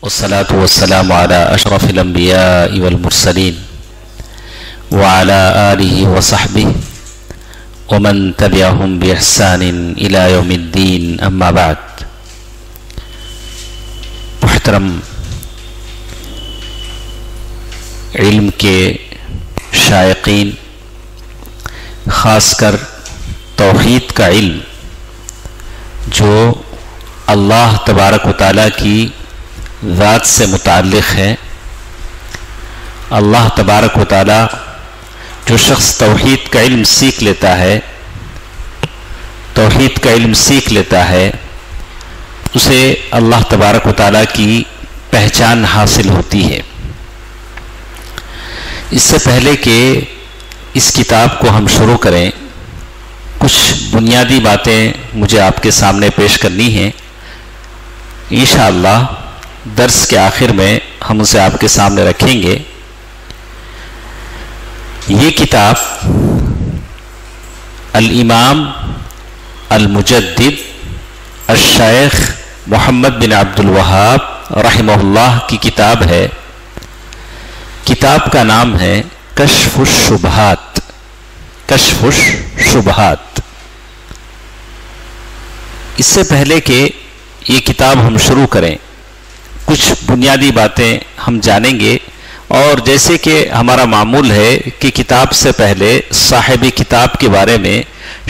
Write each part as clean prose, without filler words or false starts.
والصلاة والسلام على أشرف الأنبياء والمرسلين وعلى آله وصحبه ومن تبعهم بإحسان إلى يوم الدين أما بعد. محترم علم کے شائقین، خاص کر توحید کا علم جو اللہ تبارک و تعالیٰ کی ذات سے متعلق ہے، اللہ تبارک و تعالیٰ جو شخص توحید کا علم سیکھ لیتا ہے، توحید کا علم سیکھ لیتا ہے، اسے اللہ تبارک و تعالیٰ کی پہچان حاصل ہوتی ہے. اس سے پہلے کہ اس کتاب کو ہم شروع کریں، کچھ بنیادی باتیں مجھے آپ کے سامنے پیش کرنی ہیں. انشاءاللہ درس کے آخر میں ہم اسے آپ کے سامنے رکھیں گے. یہ کتاب الامام المجدد الشیخ محمد بن عبد الوہاب رحمہ اللہ کی کتاب ہے. کتاب کا نام ہے کشف الشبہات. کشف الشبہات. اس سے پہلے کہ یہ کتاب ہم شروع کریں، کچھ بنیادی باتیں ہم جانیں گے. اور جیسے کہ ہمارا معمول ہے کہ کتاب سے پہلے صاحب کتاب کے بارے میں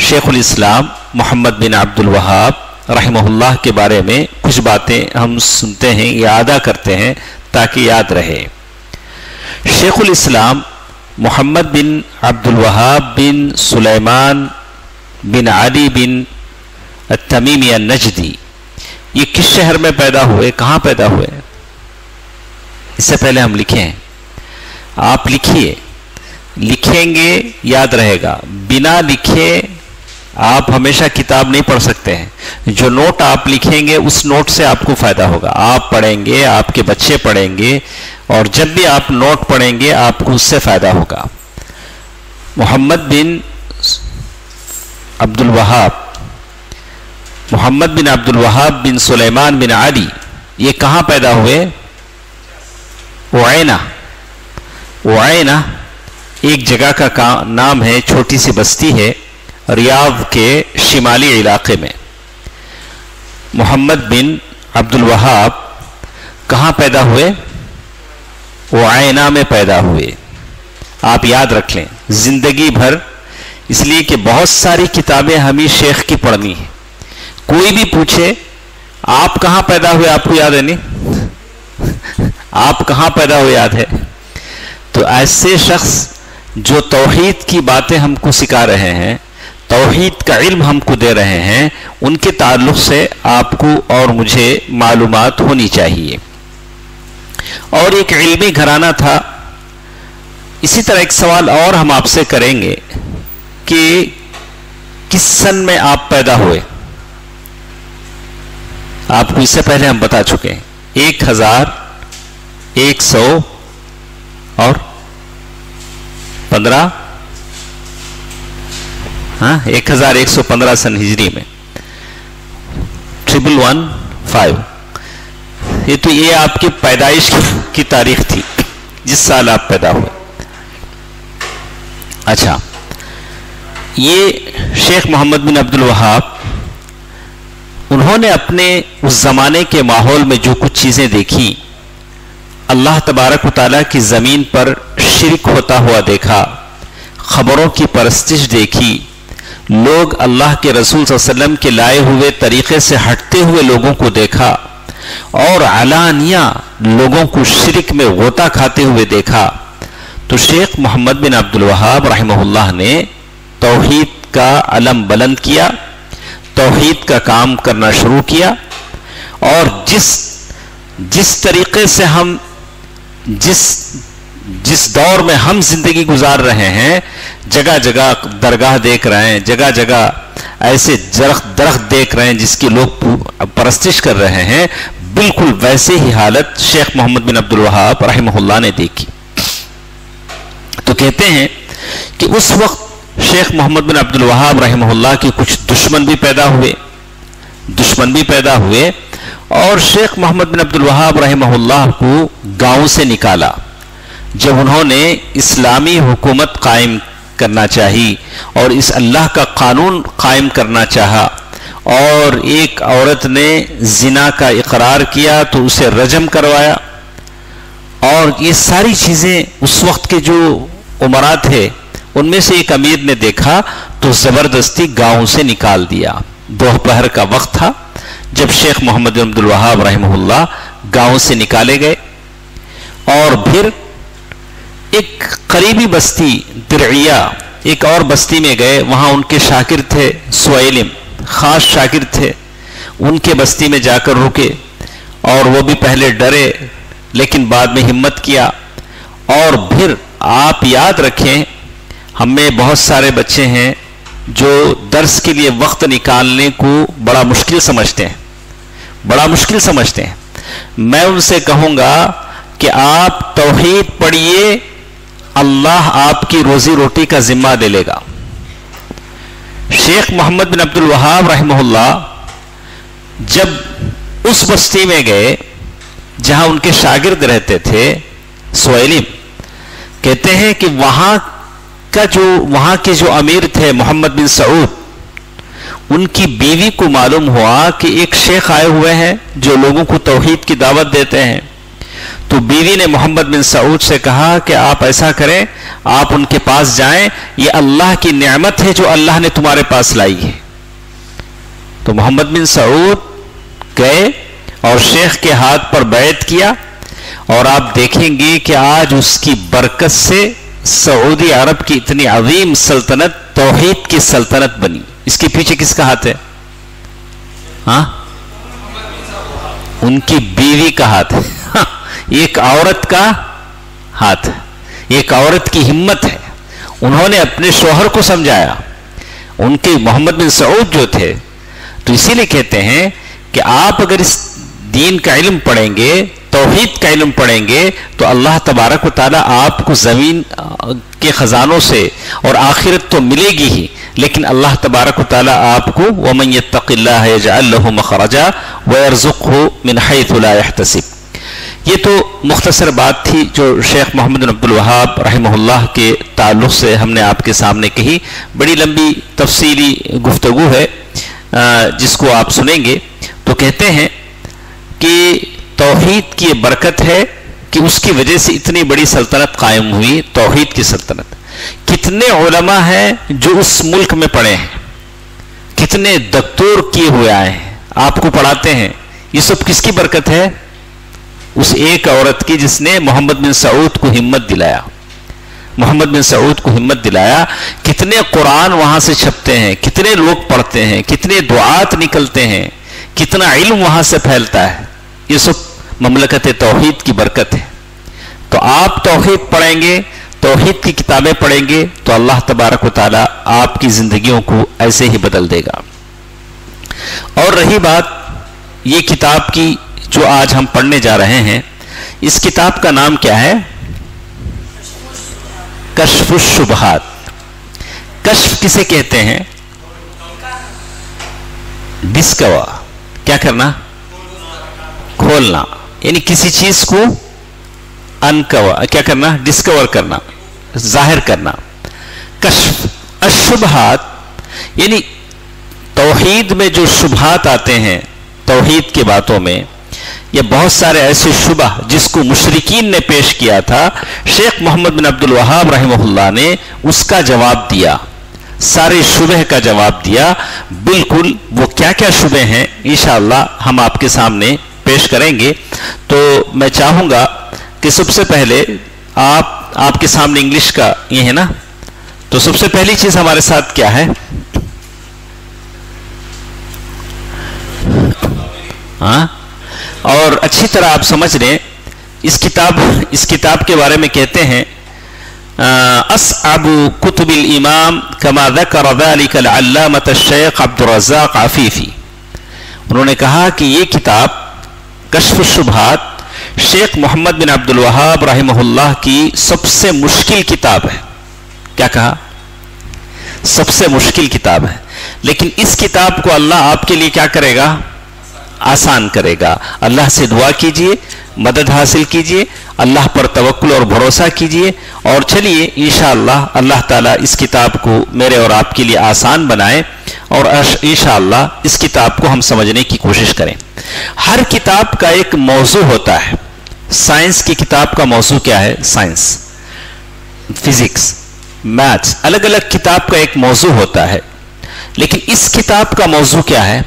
شیخ الاسلام محمد بن عبد الوہاب رحمہ اللہ کے بارے میں کچھ باتیں ہم سنتے ہیں یا ادا کرتے ہیں تاکہ یاد رہے. شیخ الاسلام محمد بن عبد الوہاب بن سلیمان بن علی بن التمیمی النجدی یہ کس شہر میں پیدا ہوئے، کہاں پیدا ہوئے؟ اس سے پہلے ہم لکھیں، آپ لکھیے، لکھیں گے یاد رہے گا. بنا لکھے آپ ہمیشہ کتاب نہیں پڑھ سکتے ہیں. جو نوٹ آپ لکھیں گے اس نوٹ سے آپ کو فائدہ ہوگا. آپ پڑھیں گے، آپ کے بچے پڑھیں گے، اور جب بھی آپ نوٹ پڑھیں گے آپ کو اس سے فائدہ ہوگا. محمد بن عبد الوہاب، محمد بن عبد الوہاب بن سلیمان بن علی یہ کہاں پیدا ہوئے؟ اعینہ. اعینہ ایک جگہ کا نام ہے، چھوٹی سی بستی ہے ریاض کے شمالی علاقے میں. محمد بن عبد الوہاب کہاں پیدا ہوئے؟ اعینہ میں پیدا ہوئے. آپ یاد رکھ لیں زندگی بھر، اس لیے کہ بہت ساری کتابیں ہمیں شیخ کی پڑھنی ہیں. کوئی بھی پوچھے آپ کہاں پیدا ہوئے، آپ کو یاد ہے نہیں؟ آپ کہاں پیدا ہوئے یاد ہے؟ تو ایسے شخص جو توحید کی باتیں ہم کو سکھا رہے ہیں، توحید کا علم ہم کو دے رہے ہیں، ان کے تعلق سے آپ کو اور مجھے معلومات ہونی چاہیے. اور ایک علمی گھرانہ تھا. اسی طرح ایک سوال اور ہم آپ سے کریں گے کہ کس سن میں آپ پیدا ہوئے؟ آپ کو اس سے پہلے ہم بتا چکے ہیں 1115 1115 سن ہجری میں 1115. یہ آپ کی پیدائش کی تاریخ تھی جس سال آپ پیدا ہوئے. اچھا، یہ شیخ محمد بن عبد الوہاب انہوں نے اپنے اس زمانے کے ماحول میں جو کچھ چیزیں دیکھی، اللہ تبارک و تعالیٰ کی زمین پر شرک ہوتا ہوا دیکھا، خبروں کی پرستش دیکھی، لوگ اللہ کے رسول صلی اللہ علیہ وسلم کے لائے ہوئے طریقے سے ہٹتے ہوئے لوگوں کو دیکھا، اور علانیہ لوگوں کو شرک میں غوطہ کھاتے ہوئے دیکھا. تو شیخ محمد بن عبد الوہاب رحمہ اللہ نے توحید کا علم بلند کیا، توحید کا کام کرنا شروع کیا. اور جس طریقے سے ہم جس دور میں ہم زندگی گزار رہے ہیں، جگہ جگہ درگاہ دیکھ رہے ہیں، جگہ جگہ ایسے درخت دیکھ رہے ہیں جس کی لوگ پرستش کر رہے ہیں، بالکل ویسے ہی حالت شیخ محمد بن عبد الوہاب رحمہ اللہ نے دیکھی. تو کہتے ہیں کہ اس وقت شیخ محمد بن عبد الوہاب رحمہ اللہ کے کچھ دشمن بھی پیدا ہوئے. اور شیخ محمد بن عبد الوہاب رحمہ اللہ کو گاؤں سے نکالا جب انہوں نے اسلامی حکومت قائم کرنا چاہی اور اس اللہ کا قانون قائم کرنا چاہا، اور ایک عورت نے زنا کا اقرار کیا تو اسے رجم کروایا، اور یہ ساری چیزیں اس وقت کے جو امراء تھے ان میں سے ایک امیر نے دیکھا تو زبردستی گاؤں سے نکال دیا۔ دوپہر کا وقت تھا جب شیخ محمد بن عبد الوہاب رحمہ اللہ گاؤں سے نکالے گئے، اور پھر ایک قریبی بستی درعیہ، ایک اور بستی میں گئے، وہاں ان کے شاگرد تھے سویلم، خاص شاگرد تھے، ان کے بستی میں جا کر رکے، اور وہ بھی پہلے ڈرے لیکن بعد میں ہمت کیا۔ اور پھر آپ یاد رکھیں، ہم میں بہت سارے بچے ہیں جو درس کے لیے وقت نکالنے کو بڑا مشکل سمجھتے ہیں، میں ان سے کہوں گا کہ آپ توحید پڑھیے، اللہ آپ کی روزی روٹی کا ذمہ دے لے گا۔ شیخ محمد بن عبد الوہاب رحمہ اللہ جب اس بستی میں گئے جہاں ان کے شاگرد رہتے تھے سویلم، کہتے ہیں کہ وہاں کے جو امیر تھے محمد بن سعود، ان کی بیوی کو معلوم ہوا کہ ایک شیخ آئے ہوئے ہیں جو لوگوں کو توحید کی دعوت دیتے ہیں، تو بیوی نے محمد بن سعود سے کہا کہ آپ ایسا کریں، آپ ان کے پاس جائیں، یہ اللہ کی نعمت ہے جو اللہ نے تمہارے پاس لائی ہے۔ تو محمد بن سعود گئے اور شیخ کے ہاتھ پر بیعت کیا، اور آپ دیکھیں گے کہ آج اس کی برکت سے سعودی عرب کی اتنی عظیم سلطنت توحید کی سلطنت بنی۔ اس کے پیچھے کس کا ہاتھ ہے؟ ان کی بیوی کا ہاتھ ہے، ایک عورت کا ہاتھ ہے، ایک عورت کی ہمت ہے۔ انہوں نے اپنے شوہر کو سمجھایا، ان کے محمد بن سعود جو تھے، تو اسی لیے کہتے ہیں کہ آپ اگر اس دین کا علم پڑھیں گے، توحید کا علم پڑھیں گے، تو اللہ تبارک و تعالیٰ آپ کو زمین کے خزانوں سے اور آخرت تو ملے گی ہی، لیکن اللہ تبارک و تعالیٰ آپ کو وَمَن يَتَّقِ اللَّهَ يَجْعَل لَّهُ مَخْرَجًا وَيَرْزُقْهُ مِنْ حَيْثُ لَا يَحْتَسِبُ۔ یہ تو مختصر بات تھی جو شیخ محمد بن عبد الوہاب رحمہ اللہ کے تعلق سے ہم نے آپ کے سامنے کہی۔ بڑی لمبی تفصیلی گفتگو ہے جس کو آپ سنیں گے۔ تو کہتے ہیں کہ توحید کی برکت ہے کہ اس کی وجہ سے اتنی بڑی سلطنت قائم ہوئی، توحید کی سلطنت۔ کتنے علماء ہیں جو اس ملک میں پڑھے ہیں، کتنے دکتور کیے ہوئے آئے ہیں، آپ کو پڑھاتے ہیں، یہ سب کس کی برکت ہے؟ اس ایک عورت کی جس نے محمد بن سعود کو ہمت دلایا، محمد بن سعود کو ہمت دلایا۔ کتنے قرآن وہاں سے چھپتے ہیں، کتنے لوگ پڑھتے ہیں، کتنے دعات نکلتے ہیں، کتنا علم وہاں سے پھیلتا ہے، یہ سب مملکت توحید کی برکت ہے۔ تو آپ توحید پڑھیں گے، توحید کی کتابیں پڑھیں گے، تو اللہ تبارک و تعالیٰ آپ کی زندگیوں کو ایسے ہی بدل دے گا۔ اور رہی بات یہ کتاب کی جو آج ہم پڑھنے جا رہے ہیں، اس کتاب کا نام کیا ہے؟ کشف الشبہات۔ کشف کسے کہتے ہیں؟ ڈسکور، کیا کرنا؟ کھولنا، یعنی کسی چیز کو کیا کرنا؟ ڈسکور کرنا، ظاہر کرنا۔ کشف الشبہات یعنی توحید میں جو شبہات آتے ہیں، توحید کی باتوں میں، یہ بہت سارے ایسے شبہ جس کو مشرکین نے پیش کیا تھا، شیخ محمد بن عبد الوہاب رحمہ اللہ نے اس کا جواب دیا، سارے شبہ کا جواب دیا۔ بالکل وہ کیا کیا شبہ ہیں انشاءاللہ ہم آپ کے سامنے پیش کریں گے۔ تو میں چاہوں گا کہ سب سے پہلے آپ کے سامنے انگلش کا یہ ہے نا، تو سب سے پہلی چیز ہمارے ساتھ کیا ہے؟ اور اچھی طرح آپ سمجھ لیں، اس کتاب کے بارے میں کہتے ہیں اصعب کتب الامام کما ذکر ذلك العلامۃ الشیخ عبد الرزاق عفیفی۔ انہوں نے کہا کہ یہ کتاب کشف الشبہات شیخ محمد بن عبد الوہاب رحمہ اللہ کی سب سے مشکل کتاب ہے۔ کیا کہا؟ سب سے مشکل کتاب ہے، لیکن اس کتاب کو اللہ آپ کے لیے کیا کرے گا؟ آسان کرے گا. اللہ سے دعا کیجئے, مدد حاصل کیجئے, اللہ پر توکل اور بھروسہ کیجئے, اور چلیے انشاءاللہ اللہ تعالیٰ اس کتاب کو میرے اور آپ کے لیے آسان بنائے, اور انشاءاللہ اس کتاب کو ہم سمجھنے کی کوشش کریں. ہر کتاب کا ایک موضوع ہوتا ہے. سائنس کی کتاب کا موضوع کیا ہے؟ سائنس, فزکس, میتھس, الگ الگ کتاب کا ایک موضوع ہوتا ہے. لیکن اس کتاب کا موضوع کیا ہے؟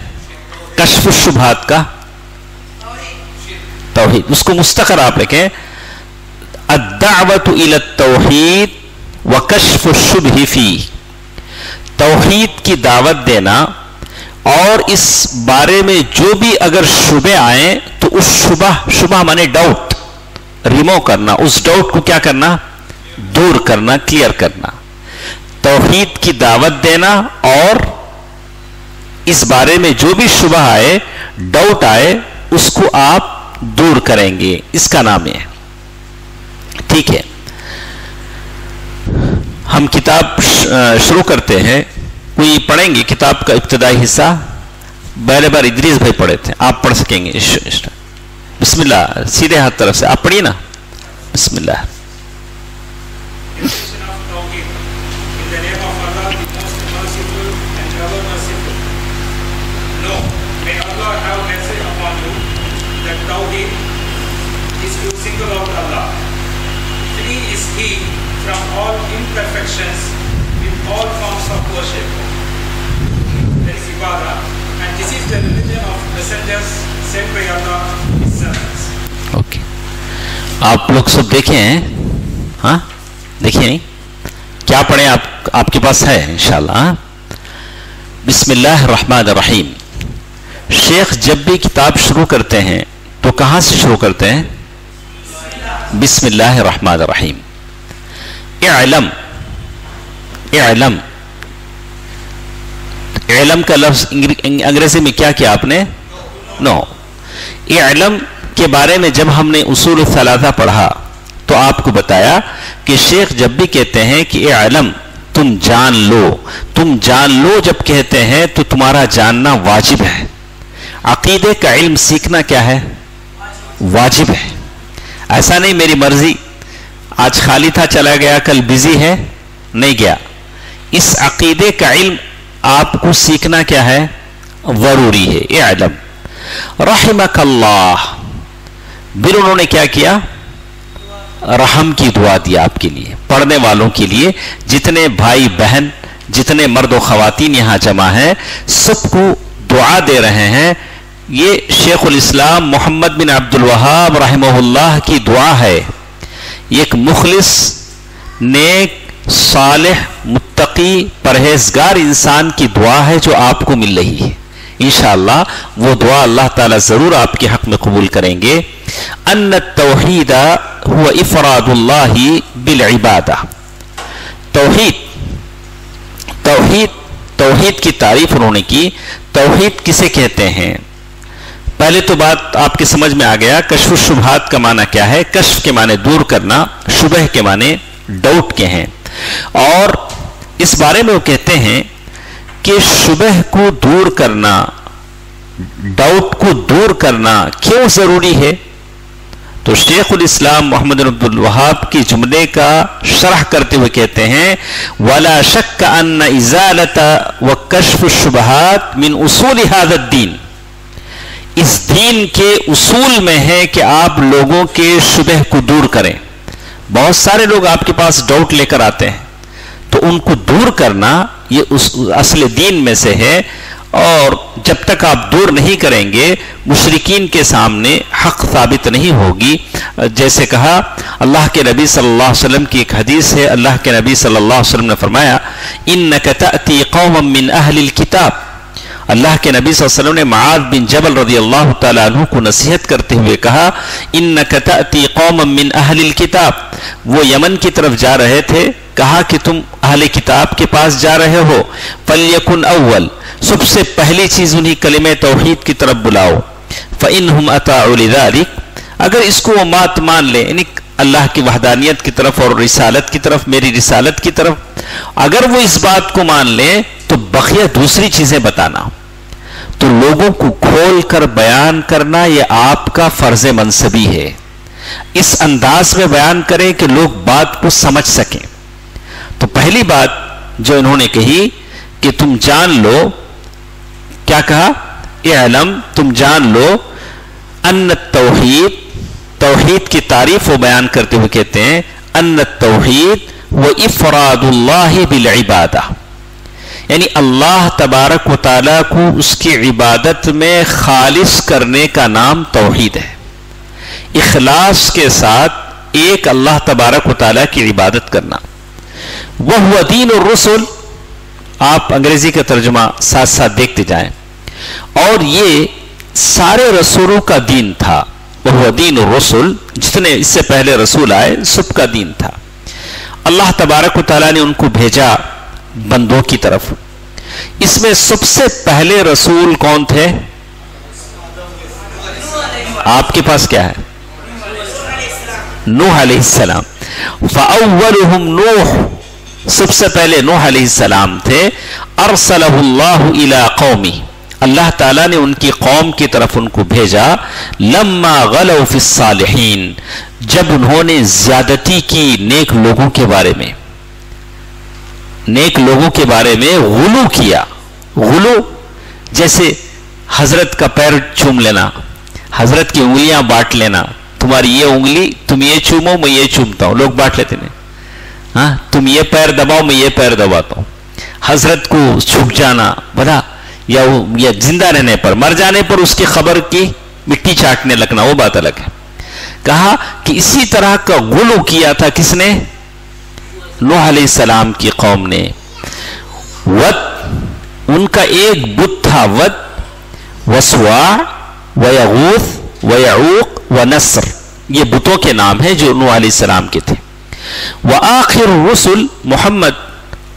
کشف الشبہات کا توحید. اس کو مستقر آپ لکھیں, الدعوۃ الی التوحید وکشف الشبہ فیہ. توحید کی دعوت دینا اور اس بارے میں جو بھی اگر شبہ آئیں تو اس شبہ مانے ڈاؤٹ, ریمو کرنا, اس ڈاؤٹ کو کیا کرنا؟ دور کرنا, کلیئر کرنا. توحید کی دعوت دینا اور اس بارے میں جو بھی شبہ آئے, ڈاؤٹ آئے, اس کو آپ دور کریں گے, اس کا نام ہے. ٹھیک ہے, ہم کتاب شروع کرتے ہیں. کوئی پڑھیں گے کتاب کا ابتدائی حصہ؟ پہلے بار ادریس بھائی پڑھے تھے, آپ پڑھ سکیں گے. بسم اللہ, سیدھے ہاتھ طرف سے آپ پڑھیے نا. بسم اللہ. From all imperfections with all forms of worship. That is ibadah, and this is the religion of messengers sent by Allah, His servants. Okay. آپ لوگ سب دیکھیں ہیں؟ ہاں دیکھیں نہیں کیا پڑھیں؟ آپ کے پاس ہے انشاءاللہ. بسم اللہ الرحمن الرحیم. شیخ جب بھی کتاب شروع کرتے ہیں تو کہاں سے شروع کرتے ہیں؟ بسم اللہ الرحمن الرحیم. اعلم, اعلم, علم کا لفظ انگریزی میں کیا کیا آپ نے؟ نو. علم کے بارے میں جب ہم نے اصول الثلاثہ پڑھا تو آپ کو بتایا کہ شیخ جب بھی کہتے ہیں کہ علم تم جان لو, تم جان لو جب کہتے ہیں تو تمہارا جاننا واجب ہے. عقیدے کا علم سیکھنا کیا ہے؟ واجب ہے. ایسا نہیں میری مرضی, آج خالی تھا چلا گیا, کل بزی ہے نہیں گیا. اس عقیدے کا علم آپ کو سیکھنا کیا ہے؟ ضروری ہے. اعلم رحمک اللہ. پھر انہوں نے کیا کیا؟ رحم کی دعا دی آپ کے لیے, پڑھنے والوں کے لیے. جتنے بھائی بہن, جتنے مرد و خواتین یہاں جمع ہیں, سب کو دعا دے رہے ہیں. یہ شیخ الاسلام محمد بن عبد الوہاب رحمہ اللہ کی دعا ہے. ایک مخلص, نیک, صالح, متقی, پرہیزگار انسان کی دعا ہے جو آپ کو مل رہی ہے. انشاءاللہ وہ دعا اللہ تعالیٰ ضرور آپ کے حق میں قبول کریں گے. ان التوحید هو افراد اللہ بالعبادہ. توحید کی تعریف انہوں نے کی. توحید کسے کہتے ہیں؟ پہلے تو بات آپ کے سمجھ میں آ گیا. کشف الشبہات کا معنی کیا ہے؟ کشف کے معنی دور کرنا, شبہ کے معنی ڈاؤٹ کے ہیں. اور اس بارے میں وہ کہتے ہیں کہ شبہ کو دور کرنا, ڈاؤٹ کو دور کرنا کیوں ضروری ہے؟ تو شیخ الاسلام محمد بن عبد الوہاب کی جملے کا شرح کرتے ہوئے کہتے ہیں وَلَا شَكَّ أَنَّ إِزَالَةَ وَكَشْفُ الشُّبْهَاتِ مِنْ أُصُولِ هَذَا الدِّينِ. اس دین کے اصول میں ہے کہ آپ لوگوں کے شبہ کو دور کریں. بہت سارے لوگ آپ کے پاس ڈاؤٹ لے کر آتے ہیں, تو ان کو دور کرنا یہ اصل دین میں سے ہے. اور جب تک آپ دور نہیں کریں گے مشرکین کے سامنے حق ثابت نہیں ہوگی. جیسے کہا اللہ کے نبی صلی اللہ علیہ وسلم کی ایک حدیث ہے, اللہ کے نبی صلی اللہ علیہ وسلم نے فرمایا اِنَّكَ تَأْتِي قَوْمًا مِّنْ أَهْلِ الْكِتَابِ. اللہ کے نبی صلی اللہ علیہ وسلم نے معاذ بن جبل رضی اللہ تعالیٰ عنہ کو نصیحت کرتے ہوئے کہا اِنَّكَ تَأْتِي قَوْمًا مِّنْ أَهْلِ الْكِتَابِ. وہ یمن کی طرف جا رہے تھے, کہا کہ تم اہل کتاب کے پاس جا رہے ہو, فَلْيَكُنْ أَوَّلْ, سب سے پہلی چیز انہیں کلمہ توحید کی طرف بلاؤ. فَإِنْهُمْ أَطَاعُوا لِذَلِكَ, اگر اس کو وہ مان لیں, یعنی اللہ کی وحدانیت کی طرف اور رسالت کی طرف, میری رسالت کی طرف, اگر وہ اس بات کو مان لیں تو بقیہ دوسری چیزیں بتانا. تو لوگوں کو کھول کر بیان کرنا یہ آپ کا فرض منصبی ہے. اس انداز میں بیان کریں کہ لوگ بات کو سمجھ سکیں. تو پہلی بات جو انہوں نے کہی کہ تم جان لو، کیا کہا؟ اعلم، تم جان لو، ان التوحید، توحید کی تعریف وہ بیان کرتے ہوئے کہتے ہیں ان التوحید و افراد اللہ بالعبادہ، یعنی اللہ تبارک و تعالیٰ کو اس کی عبادت میں خالص کرنے کا نام توحید ہے. اخلاص کے ساتھ ایک اللہ تبارک و تعالیٰ کی عبادت کرنا. وَهُوَ دِينُ الرُّسُلِ، آپ انگریزی کا ترجمہ ساتھ ساتھ دیکھتے جائیں. اور یہ سارے رسولوں کا دین تھا. وَهُوَ دِينُ الرُّسُلِ، جتنے اس سے پہلے رسول آئے سب کا دین تھا. اللہ تبارک و تعالیٰ نے ان کو بھیجا بندوں کی طرف. اس میں سب سے پہلے رسول کون تھے؟ آپ کے پاس کیا ہے؟ نوح علیہ السلام. فَأَوَّلُهُمْ نوح، سب سے پہلے نوح علیہ السلام تھے. أَرْسَلَهُ اللَّهُ إِلَىٰ قَوْمِهِ، اللہ تعالیٰ نے ان کی قوم کی طرف ان کو بھیجا. لَمَّا غَلَوْا فِي الصَّالِحِينَ، جب انہوں نے زیادتی کی نیک لوگوں کے بارے میں، نیک لوگوں کے بارے میں غلو کیا. غلو جیسے حضرت کا پیر چوم لینا، حضرت کی انگلیاں بانٹ لینا. تمہاری یہ انگلی تم یہ چومو میں یہ چومتا ہوں، لوگ بانٹ لیتے ہیں. ہاں، تم یہ پیر دباؤ میں یہ پیر دباتا ہوں. حضرت کو چھپ جانا بڑا، یا زندہ رہنے پر، مر جانے پر اس کی خبر کی مٹی چاٹنے لگنا، وہ بات الگ ہے. کہا کہ اسی طرح کا غلو کیا تھا کس نے؟ نوح علیہ السلام کی قوم نے. ود، ان کا ایک بت تھا ود، وسواع ویغوث ویعوق ونصر، یہ بتوں کے نام ہیں جو نوح علیہ السلام کے تھے. وآخر الرسل محمد،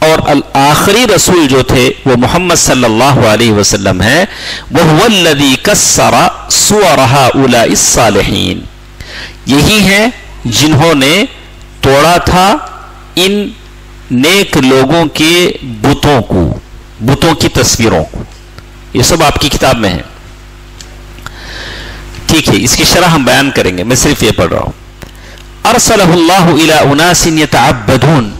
اور آخری رسول جو تھے وہ محمد صلی اللہ علیہ وسلم ہے. وَهُوَ الَّذِي كَسَّرَ صُوَرَ هَؤُلَاءِ الصَّالِحِينَ، یہی ہیں جنہوں نے توڑا تھا ان نیک لوگوں کے بتوں کو، بتوں کی تصویروں کو. یہ سب آپ کی کتاب میں ہے. ٹھیک ہے، اس کی شرح ہم بیان کریں گے، میں صرف یہ پڑھ رہا ہوں. ارسلہ اللہ الی اناس یتعبدون،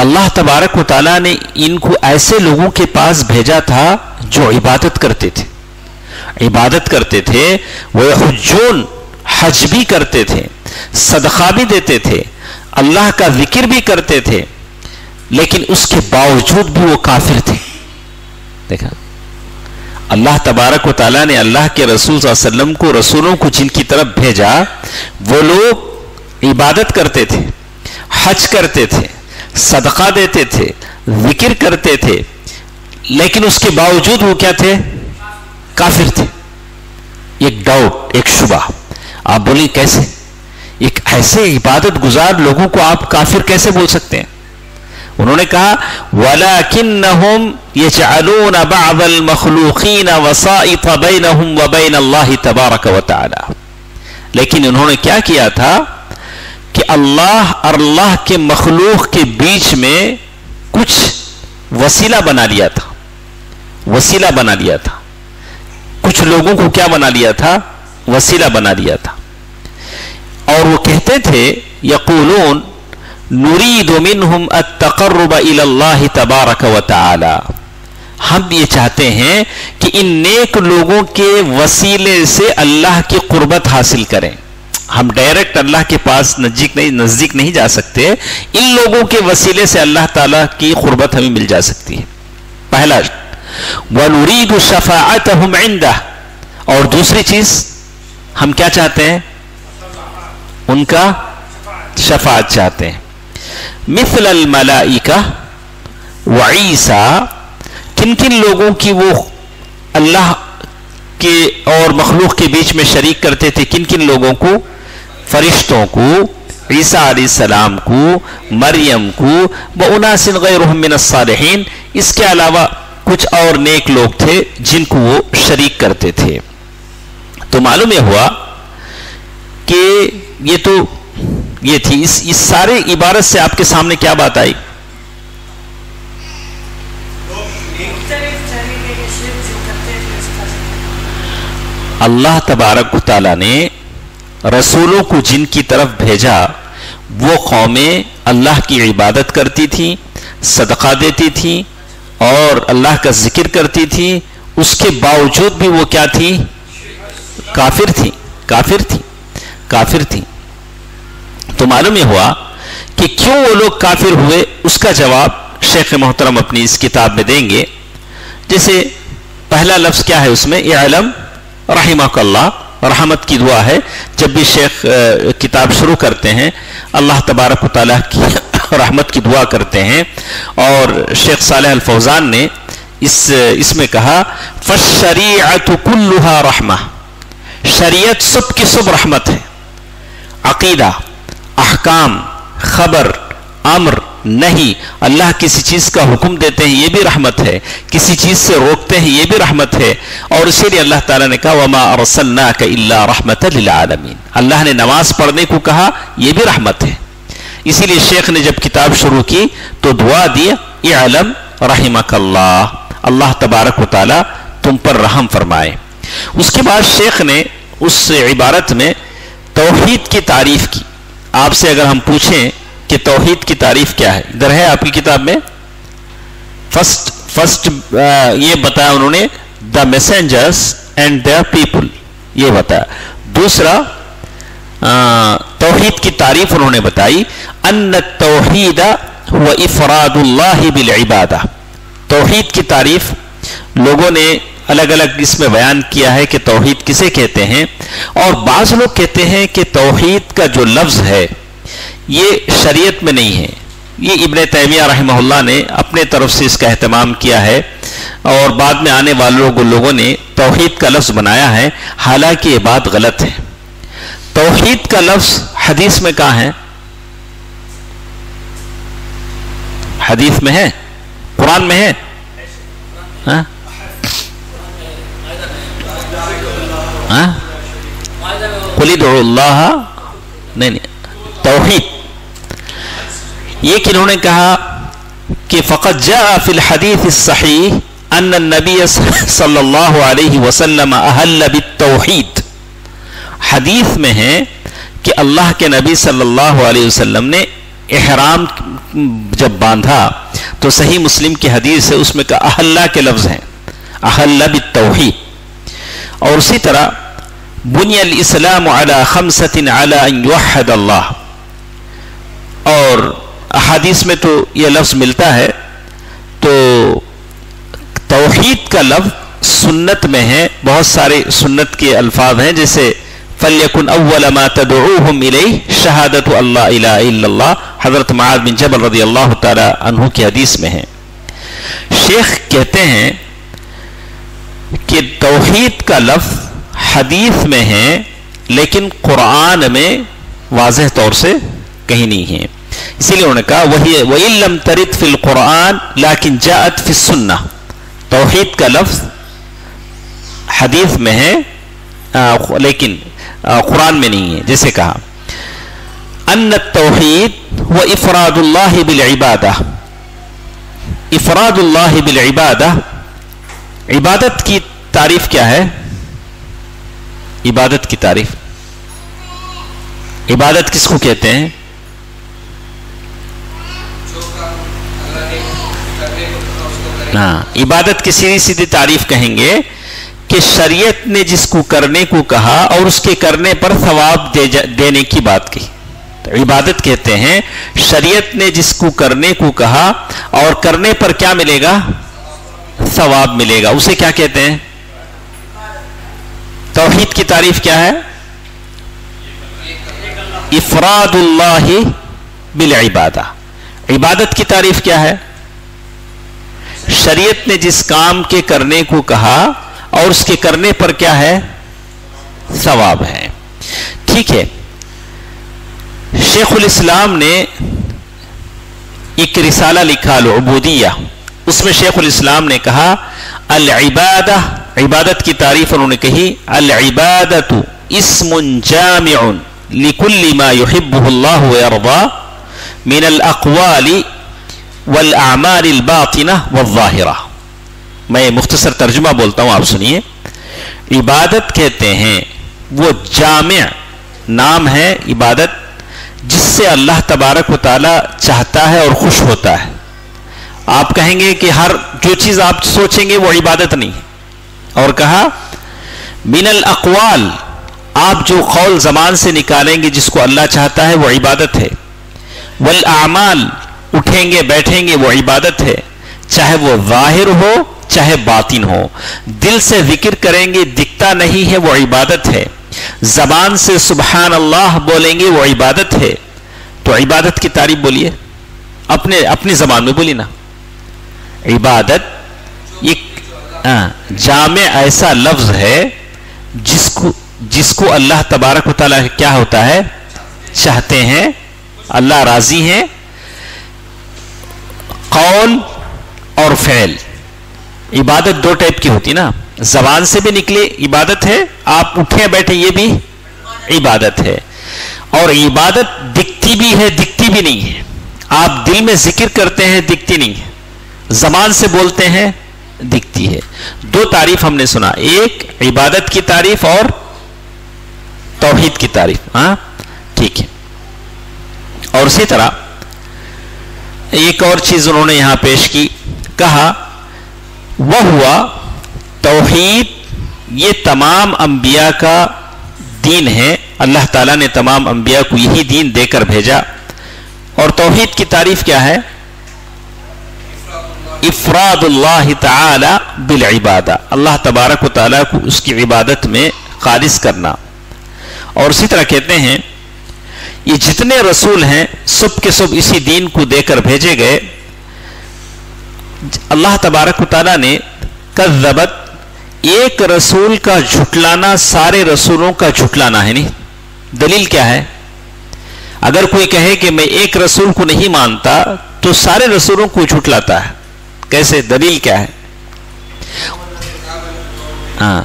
اللہ تبارک و تعالیٰ نے ان کو ایسے لوگوں کے پاس بھیجا تھا جو عبادت کرتے تھے، عبادت کرتے تھے. ویحجون، حج بھی کرتے تھے، صدقہ بھی دیتے تھے، اللہ کا ذکر بھی کرتے تھے، لیکن اس کے باوجود بھی وہ کافر تھے. دیکھا، اللہ تبارک و تعالیٰ نے اللہ کے رسول صلی اللہ علیہ وسلم کو، رسولوں کو جن کی طرف بھیجا، وہ لوگ عبادت کرتے تھے، حج کرتے تھے، صدقہ دیتے تھے، ذکر کرتے تھے، لیکن اس کے باوجود وہ کیا تھے؟ کافر تھے. ایک ڈاؤٹ، ایک شبہ. آپ بولیں کیسے؟ ایک ایسے عبادت گزار لوگوں کو آپ کافر کیسے بول سکتے ہیں؟ انہوں نے کہا وَلَكِنَّهُمْ يَجْعَلُونَ بَعْضَ الْمَخْلُوقِينَ وَسَائِطَ بَيْنَهُمْ وَبَيْنَ اللَّهِ تَبَارَكَ وَتَعَالَى، لیکن انہوں نے کیا کیا تھا کہ اللہ اور اللہ کے مخلوق کے بیچ میں کچھ وسیلہ بنا لیا تھا، وسیلہ بنا لیا تھا. کچھ لوگوں کو کیا بنا لیا تھا؟ وسیلہ بنا لیا تھا. اور وہ کہتے تھے یقولون نرید منہم التقرب الی اللہ تبارک و تعالی، ہم یہ چاہتے ہیں کہ ان نیک لوگوں کے وسیلے سے اللہ کی قربت حاصل کریں. ہم ڈائریکٹ اللہ کے پاس نزدیک نہیں جا سکتے، ان لوگوں کے وسیلے سے اللہ تعالیٰ کی قربت ہمیں مل جا سکتی ہے. پہلا وَنُرِيدُ شَفَاعَتَهُمْ عِنْدَهُ، اور دوسری چیز ہم کیا چاہتے ہیں؟ ان کا شفاعت چاہتے ہیں. مثل الملائکہ وعیسیٰ، کن کن لوگوں کی وہ اللہ کے اور مخلوق کے بیچ میں شریک کرتے تھے؟ کن کن لوگوں کو؟ فرشتوں کو، عیسیٰ علیہ السلام کو، مریم کو، وَأُنَاسٍ غَيْرُهُمْ مِنَ الصَّالِحِينَ، اس کے علاوہ کچھ اور نیک لوگ تھے جن کو وہ شریک کرتے تھے. تو معلوم یہ ہوا کہ یہ تھی اس سارے عبارت سے آپ کے سامنے کیا بات آئی؟ اللہ تبارک و تعالیٰ نے رسولوں کو جن کی طرف بھیجا وہ قومیں اللہ کی عبادت کرتی تھیں، صدقہ دیتی تھیں اور اللہ کا ذکر کرتی تھیں، اس کے باوجود بھی وہ کیا تھی؟ کافر تھی۔ تو معلوم یہ ہوا کہ کیوں وہ لوگ کافر ہوئے، اس کا جواب شیخ محترم اپنی اس کتاب میں دیں گے۔ جیسے پہلا لفظ کیا ہے اس میں؟ اعلم رحمک اللہ، رحمت کی دعا ہے۔ جب بھی شیخ کتاب شروع کرتے ہیں اللہ تبارک و تعالیٰ کی رحمت کی دعا کرتے ہیں، اور شیخ صالح الفوزان نے اس میں کہا فالشریعت کلھا رحمہ، شریعت سب کی سب رحمت ہے۔ عقیدہ، احکام، خبر، امر، نہیں، اللہ کسی چیز کا حکم دیتے ہیں یہ بھی رحمت ہے، کسی چیز سے روکتے ہیں یہ بھی رحمت ہے، اور اسی لیے اللہ تعالیٰ نے کہا وما ارسلناک الا رحمۃ للعالمین، اللہ نے نماز پڑھنے کو کہا یہ بھی رحمت ہے۔ اسی لیے شیخ نے جب کتاب شروع کی تو دعا دی اعلم رحمک اللہ، اللہ تبارک و تعالیٰ تم پر رحم فرمائے۔ اس کے بعد شیخ نے اس عبارت میں توحید کی تعریف کی۔ آپ سے اگر ہم پوچھیں کہ توحید کی تعریف کیا ہے، ادھر ہے آپ کی کتاب میں، فرسٹ یہ بتایا انہوں نے دا میسنجرس اینڈ دیئر پیپل، یہ بتایا۔ دوسرا توحید کی تعریف انہوں نے بتائی ان التوحید هو افراد اللہ بالعبادہ۔ توحید کی تعریف لوگوں نے الگ الگ اس میں بیان کیا ہے کہ توحید کسے کہتے ہیں، اور بعض لوگ کہتے ہیں کہ توحید کا جو لفظ ہے یہ شریعت میں نہیں ہے، یہ ابن تیمیہ رحمہ اللہ نے اپنے طرف سے اس کا اہتمام کیا ہے، اور بعد میں آنے والوں لوگوں نے توحید کا لفظ بنایا ہے، حالانکہ یہ بات غلط ہے۔ توحید کا لفظ حدیث میں کہاں ہے؟ حدیث میں ہے؟ قرآن میں ہے؟ ہاں؟ قل ادعوا اللہ، نہیں توحید یہ کہ انہوں نے کہا کہ فقط جاء فی الحدیث الصحیح ان النبی صلی اللہ علیہ وسلم احل بالتوحید، حدیث میں ہے کہ اللہ کے نبی صلی اللہ علیہ وسلم نے احرام جب باندھا تو صحیح مسلم کی حدیث ہے، اس میں کہا احلہ کے لفظ ہیں، احل بالتوحید۔ اور اسی طرح بنی الاسلام علی خمسۃ علی ان یوحد اللہ، اور احادیث میں تو یہ لفظ ملتا ہے، تو توحید کا لفظ سنت میں ہے، بہت سارے سنت کے الفاظ ہیں، جیسے فَلْيَكُنْ أَوَّلَ مَا تَدْعُوهُمْ إِلَيْهِ شَهَادَةُ اللَّهِ إِلَهَ إِلَّا اللَّهِ، حضرت معاذ بن جبل رضی اللہ تعالی عنہ کی حدیث میں ہے۔ شیخ کہتے ہیں کہ توحید کا لفظ حدیث میں ہے لیکن قرآن میں واضح طور سے کہیں نہیں ہے، اسی لیے انہوں نے کہا وَإِن لَمْ تَرِدْ فِي الْقُرْآنِ لَكِنْ جَاءَتْ فِي السُّنَّةِ، توحید کا لفظ حدیث میں ہے لیکن قرآن میں نہیں ہے۔ جیسے کہا ان التوحید و افراد اللہ بالعبادہ، افراد اللہ بالعبادہ، عبادت کی تعریف کیا ہے؟ عبادت کی تعریف، عبادت کس کو کہتے ہیں؟ ہاں، عبادت کی سیدھی سیدھی تعریف کہیں گے کہ شریعت نے جس کو کرنے کو کہا اور اس کے کرنے پر ثواب دینے کی بات کی، تو عبادت کہتے ہیں شریعت نے جس کو کرنے کو کہا اور کرنے پر کیا ملے گا؟ ثواب ملے گا، اسے کیا کہتے ہیں؟ توحید کی تعریف کیا ہے؟ افراد اللہ بالعبادہ۔ عبادت کی تعریف کیا ہے؟ شریعت نے جس کام کے کرنے کو کہا اور اس کے کرنے پر کیا ہے؟ ثواب ہے۔ ٹھیک ہے، شیخ الاسلام نے ایک رسالہ لکھا العبودیہ، اس میں شیخ الاسلام نے کہا العبادہ، عبادت کی تعریف انہوں نے کہی العبادۃ اسم جامع لکل ما یحبہ اللہ ویرضا من الاقوال والاعمال الباطنہ والظاہرہ۔ میں مختصر ترجمہ بولتا ہوں، آپ سنیے. عبادت کہتے ہیں وہ جامع نام ہے عبادت جس سے اللہ تبارک و تعالی چاہتا ہے اور خوش ہوتا ہے. آپ کہیں گے کہ ہر جو چیز آپ سوچیں گے وہ عبادت نہیں ہے. اور کہا من الاقوال، آپ جو قول زبان سے نکالیں گے جس کو اللہ چاہتا ہے وہ عبادت ہے. والاعمال، اٹھیں گے بیٹھیں گے وہ عبادت ہے، چاہے وہ ظاہر ہو چاہے باطن ہو. دل سے ذکر کریں گے دکھتا نہیں ہے وہ عبادت ہے. زبان سے سبحان اللہ بولیں گے وہ عبادت ہے. تو عبادت کی تعریف بولیے، اپنی زبان میں بولی نا. عبادت ایک جامع ایسا لفظ ہے جس کو اللہ تبارک و تعالیٰ کیا ہوتا ہے، چاہتے ہیں، اللہ راضی ہیں. قول اور فعل. عبادت دو ٹائپ کی ہوتی نا، زبان سے بھی نکلے عبادت ہے، آپ اٹھے بیٹھے یہ بھی عبادت ہے. اور عبادت دکھتی بھی ہے دکھتی بھی نہیں ہے. آپ دل میں ذکر کرتے ہیں دکھتی نہیں ہے، زبان سے بولتے ہیں دکھتی ہے. دو تعریف ہم نے سنا، ایک عبادت کی تعریف اور توحید کی تعریف. ہاں ٹھیک ہے. اور اسی طرح ایک اور چیز انہوں نے یہاں پیش کی، کہا وہ ہوا توحید، یہ تمام انبیاء کا دین ہے. اللہ تعالیٰ نے تمام انبیاء کو یہی دین دے کر بھیجا. اور توحید کی تعریف کیا ہے؟ افراد اللہ تعالی بالعبادہ، اللہ تبارک و تعالیٰ کو اس کی عبادت میں خالص کرنا. اور اسی طرح کہتے ہیں یہ جتنے رسول ہیں سب کے سب اسی دین کو دے کر بھیجے گئے. اللہ تبارک و تعالیٰ نے کذبت، ایک رسول کا جھٹلانا سارے رسولوں کا جھٹلانا ہے. نہیں، دلیل کیا ہے؟ اگر کوئی کہے کہ میں ایک رسول کو نہیں مانتا تو سارے رسولوں کو جھٹلاتا ہے. کیسے؟ دلیل کیا ہے؟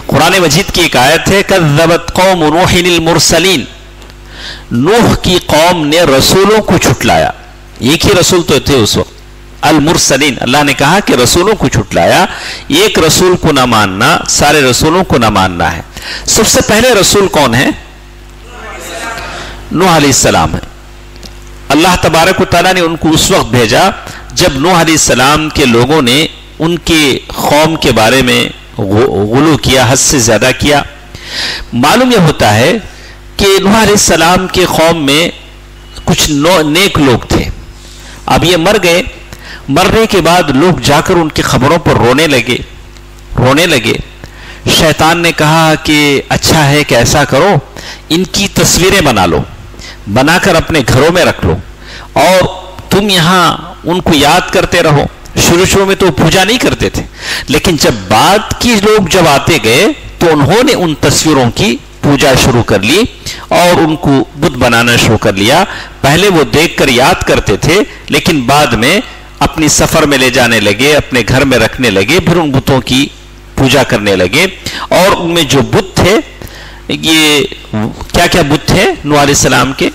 قرآن مجید کی ایک آیت ہے، کذبت قوم نوح المرسلین، نوح کی قوم نے رسولوں کو جھٹلایا. ایک ہی رسول تو تھے اس وقت، المرسلین. اللہ نے کہا کہ رسولوں کو جھٹلایا. ایک رسول کو نہ ماننا سارے رسولوں کو نہ ماننا ہے. سب سے پہلے رسول کون ہے؟ نوح علیہ السلام ہے. اللہ تبارک و تعالیٰ نے ان کو اس وقت بھیجا جب نوح علیہ السلام کے لوگوں نے ان کے قوم کے بارے میں غلو کیا، حد سے زیادہ کیا. معلوم یہ ہوتا ہے کہ نوح علیہ السلام کے قوم میں کچھ نیک لوگ تھے. اب یہ مر گئے. مرنے کے بعد لوگ جا کر ان کی خبروں پر رونے لگے. شیطان نے کہا کہ اچھا ہے کہ ایسا کرو، ان کی تصویریں بنا لو، بنا کر اپنے گھروں میں رکھ لو اور تم یہاں ان کو یاد کرتے رہو. شروع میں تو پوجا نہیں کرتے تھے، لیکن جب بعد کی لوگ جب آتے گئے تو انہوں نے ان تصویروں کی پوجا شروع کر لی اور ان کو بت بنانا شروع کر لیا. پہلے وہ دیکھ کر یاد کرتے تھے، لیکن بعد میں اپنی سفر میں لے جانے لگے، اپنے گھر میں رکھنے لگے، پھر ان بتوں کی پوجا کرنے لگے. اور ان میں جو بت تھے، یہ کیا کیا بت تھے نوح علیہ السلام کے؟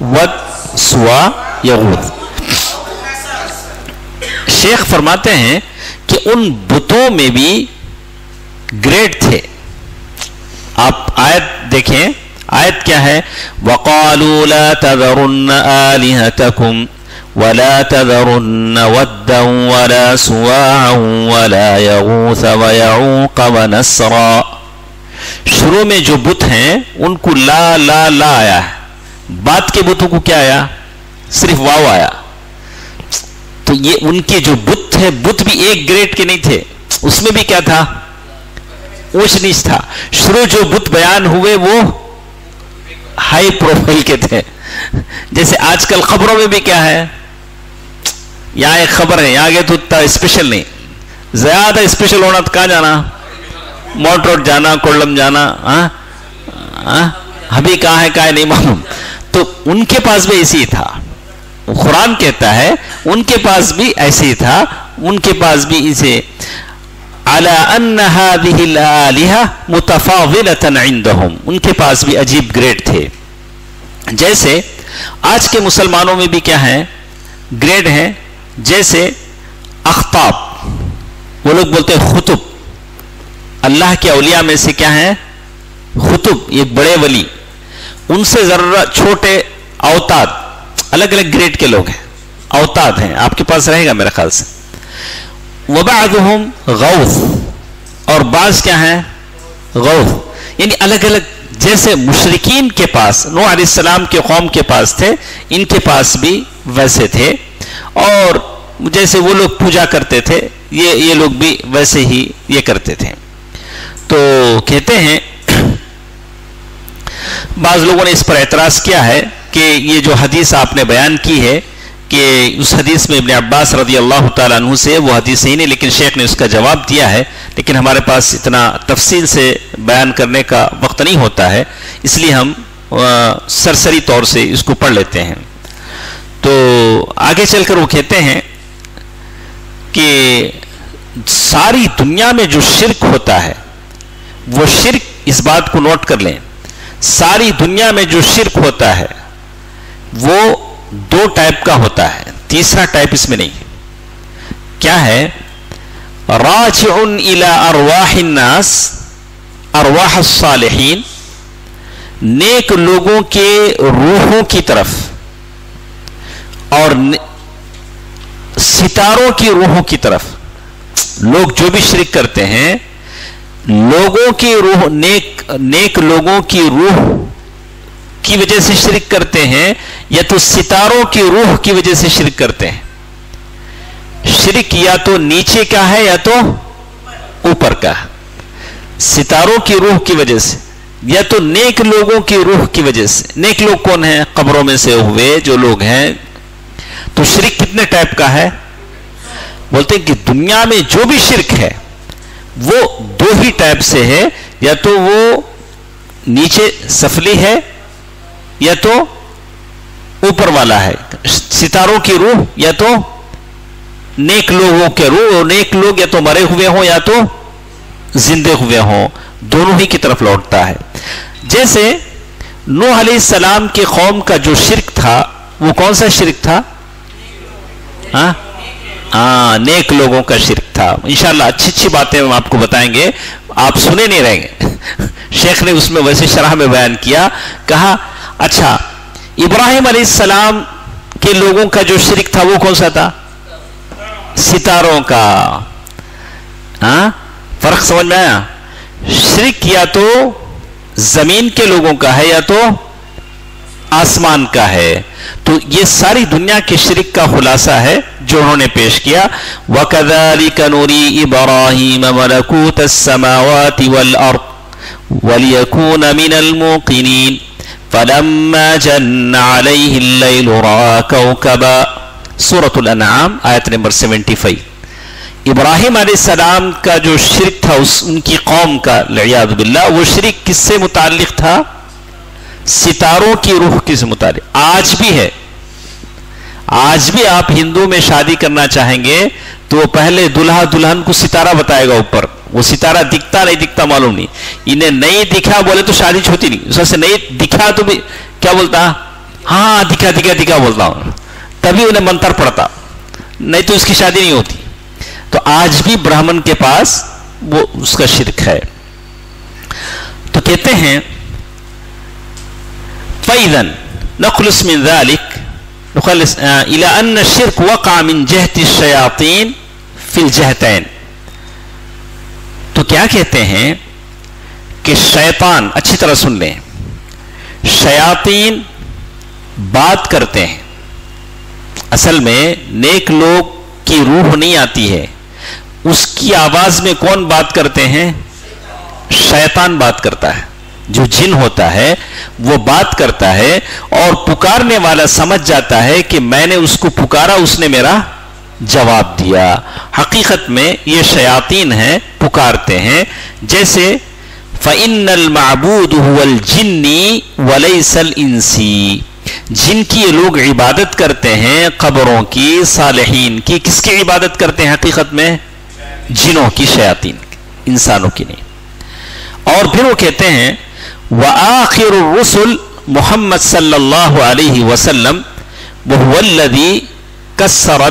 ود، سوا، یغوث. شیخ فرماتے ہیں کہ ان بتوں میں بھی گریڈ تھے. آپ آیت دیکھیں، آیت کیا ہے؟ وَقَالُوا لَا تَذَرُنَّ آلِهَتَكُمْ وَلَا تَذَرُنَّ وَدًّا وَلَا سُوَاعًا وَلَا يَغُوثَ وَيَعُوقَ وَنَسْرًا. شروع میں جو بت ہیں ان کو لا آیا ہے، بعد کے بتوں کو کیا آیا؟ صرف واو آیا. تو یہ ان کے جو بت تھے، بت بھی ایک گریڈ کے نہیں تھے، اس میں بھی کیا تھا؟ اونچ نیچ تھا. شروع جو بت بیان ہوئے وہ ہائی پروفائل کے تھے. جیسے آج کل خبروں میں بھی کیا ہے، یہاں ایک خبر ہے، یہاں گئے تو اتنا اسپیشل نہیں. زیادہ اسپیشل ہونا تو کہاں جانا؟ موٹ روڈ جانا، کولم جانا. ابھی کہاں ہے نہیں معلوم. تو ان کے پاس بھی ایسی ہی تھا. قرآن کہتا ہے ان کے پاس بھی ایسے ہی تھا. ان کے پاس بھی اسے عَلَىٰ أَنَّ هَذِهِ الْآلِهَةَ مُتَفَاضِلَةً عِنْدَهُمْ، ان کے پاس بھی عجیب گریڈ تھے. جیسے آج کے مسلمانوں میں بھی کیا ہے؟ گریڈ ہے. جیسے اختاب، وہ لوگ بولتے ہیں خطب. اللہ کے اولیاء میں سے کیا ہیں؟ خطب، ایک بڑے ولی. ان سے ذرا چھوٹے اوتاد، الگ الگ گریڈ کے لوگ ہیں، اوتاد ہیں. آپ کے پاس رہے گا میرے خیال سے. وبعضهم غوث، اور بعض کیا ہیں؟ غوث. یعنی الگ الگ، جیسے مشرکین کے پاس نوح علیہ السلام کے قوم کے پاس تھے، ان کے پاس بھی ویسے تھے. اور جیسے وہ لوگ پوجا کرتے تھے، یہ لوگ بھی ویسے ہی یہ کرتے تھے. تو کہتے ہیں بعض لوگوں نے اس پر اعتراض کیا ہے کہ یہ جو حدیث آپ نے بیان کی ہے کہ اس حدیث میں ابن عباس رضی اللہ تعالیٰ عنہ سے، وہ حدیث صحیح نہیں، لیکن شیخ نے اس کا جواب دیا ہے. لیکن ہمارے پاس اتنا تفصیل سے بیان کرنے کا وقت نہیں ہوتا ہے، اس لیے ہم سرسری طور سے اس کو پڑھ لیتے ہیں. تو آگے چل کر وہ کہتے ہیں کہ ساری دنیا میں جو شرک ہوتا ہے، وہ شرک، اس بات کو نوٹ کر لیں، ساری دنیا میں جو شرک ہوتا ہے وہ دو ٹائپ کا ہوتا ہے، تیسرا ٹائپ اس میں نہیں. کیا ہے؟ راجع الی ارواح الناس، ارواح الصالحین، نیک لوگوں کے روحوں کی طرف، اور ستاروں کی روحوں کی طرف. لوگ جو بھی شرک کرتے ہیں، لوگوں کی روح، نیک لوگوں کی روح کی وجہ سے شرک کرتے ہیں، یا تو ستاروں کی روح کی وجہ سے شرک کرتے ہیں. شرک یا تو نیچے کا ہے یا تو اوپر کا ہے. ستاروں کی روح کی وجہ سے، یا تو نیک لوگوں کی روح کی وجہ سے. نیک لوگ کون ہیں؟ قبروں میں سے ہوئے جو لوگ ہیں. تو شرک کتنے ٹائپ کا ہے؟ بولتے ہیں کہ دنیا میں جو بھی شرک ہے وہ دو ہی ٹائپ سے ہے، یا تو وہ نیچے سفلی ہے یا تو اوپر والا ہے. ستاروں کی روح یا تو نیک لوگوں کے روح، نیک لوگ یا تو مرے ہوئے ہوں یا تو زندے ہوئے ہوں، دونوں ہی کی طرف لوٹتا ہے. جیسے نوح علیہ السلام کی قوم کا جو شرک تھا، وہ کون سا شرک تھا؟ نیک لوگوں کا شرک تھا. انشاءاللہ اچھی اچھی باتیں ہم آپ کو بتائیں گے، آپ سنے نہیں رہیں گے. شیخ نے اس میں ویسے شرح میں بیان کیا، کہا اچھا ابراہیم علیہ السلام کے لوگوں کا جو شرک تھا وہ کون سا تھا؟ ستاروں کا. فرق سمجھ میں آیا؟ شرک یا تو زمین کے لوگوں کا ہے یا تو آسمان کا ہے. تو یہ ساری دنیا کے شرک کا خلاصہ ہے جو انہوں نے پیش کیا. وَكَذَلِكَ نُرِي إِبْرَاهِيمَ مَلَكُوتَ السَّمَاوَاتِ وَالْأَرْضِ وَلِيَكُونَ مِنَ الْمُوقِنِينَ فَلَمَّا جَنَّ عَلَيْهِ اللَّيْلُ رَأَىٰ كَوْكَبًا. سورۃ الانعام آیت نمبر 75. ابراہیم علیہ السلام کا جو شرک تھا ان کی قوم کا، والعیاذ باللہ، وہ شرک کس سے متعلق تھا؟ ستاروں کی روح کی سے متعلق. آج بھی ہے. آج بھی آپ ہندو میں شادی کرنا چاہیں گے تو وہ پہلے دلہا دلہن کو ستارہ بتائے گا اوپر. وہ ستارہ دکھتا نہیں دکھتا معلوم نہیں. انہیں نہیں دکھا بولے تو شادی ہوتی نہیں. اس سے نہیں دکھا تو بھی کیا بولتا؟ ہاں دکھا دکھا دکھا بولتا ہوں، تبھی انہیں منتر پڑتا، نہیں تو اس کی شادی نہیں ہوتی. تو آج بھی برہمن کے پاس وہ اس کا شرک ہے. تو کہتے ہیں فَإِذًا نخلص من ذلك نخلص إلى أن الشرك وقع من جهة الشياطين في الجهتين. تو کیا کہتے ہیں کہ شیطان، اچھی طرح سن لیں، شیاطین بات کرتے ہیں. اصل میں نیک لوگ کی روح نہیں آتی ہے، اس کی آواز میں کون بات کرتے ہیں؟ شیطان بات کرتا ہے. جو جن ہوتا ہے وہ بات کرتا ہے، اور پکارنے والا سمجھ جاتا ہے کہ میں نے اس کو پکارا، اس نے میرا جواب دیا. حقیقت میں یہ شیاطین ہیں، پکارتے ہیں. جیسے فَإِنَّ الْمَعْبُودُ هُوَ الْجِنِّ وَلَيْسَ الْإِنسِ. جن کی یہ لوگ عبادت کرتے ہیں، قبروں کی، صالحین کی. کس کی عبادت کرتے ہیں حقیقت میں؟ جنوں کی، شیاطین کی، انسانوں کی نہیں. اور پھر وہ کہتے ہیں وَآخِرُ الرُّسُلِ محمد صلی اللہ علیہ وسلم وَهُوَ الَّذِي كَسَّرَ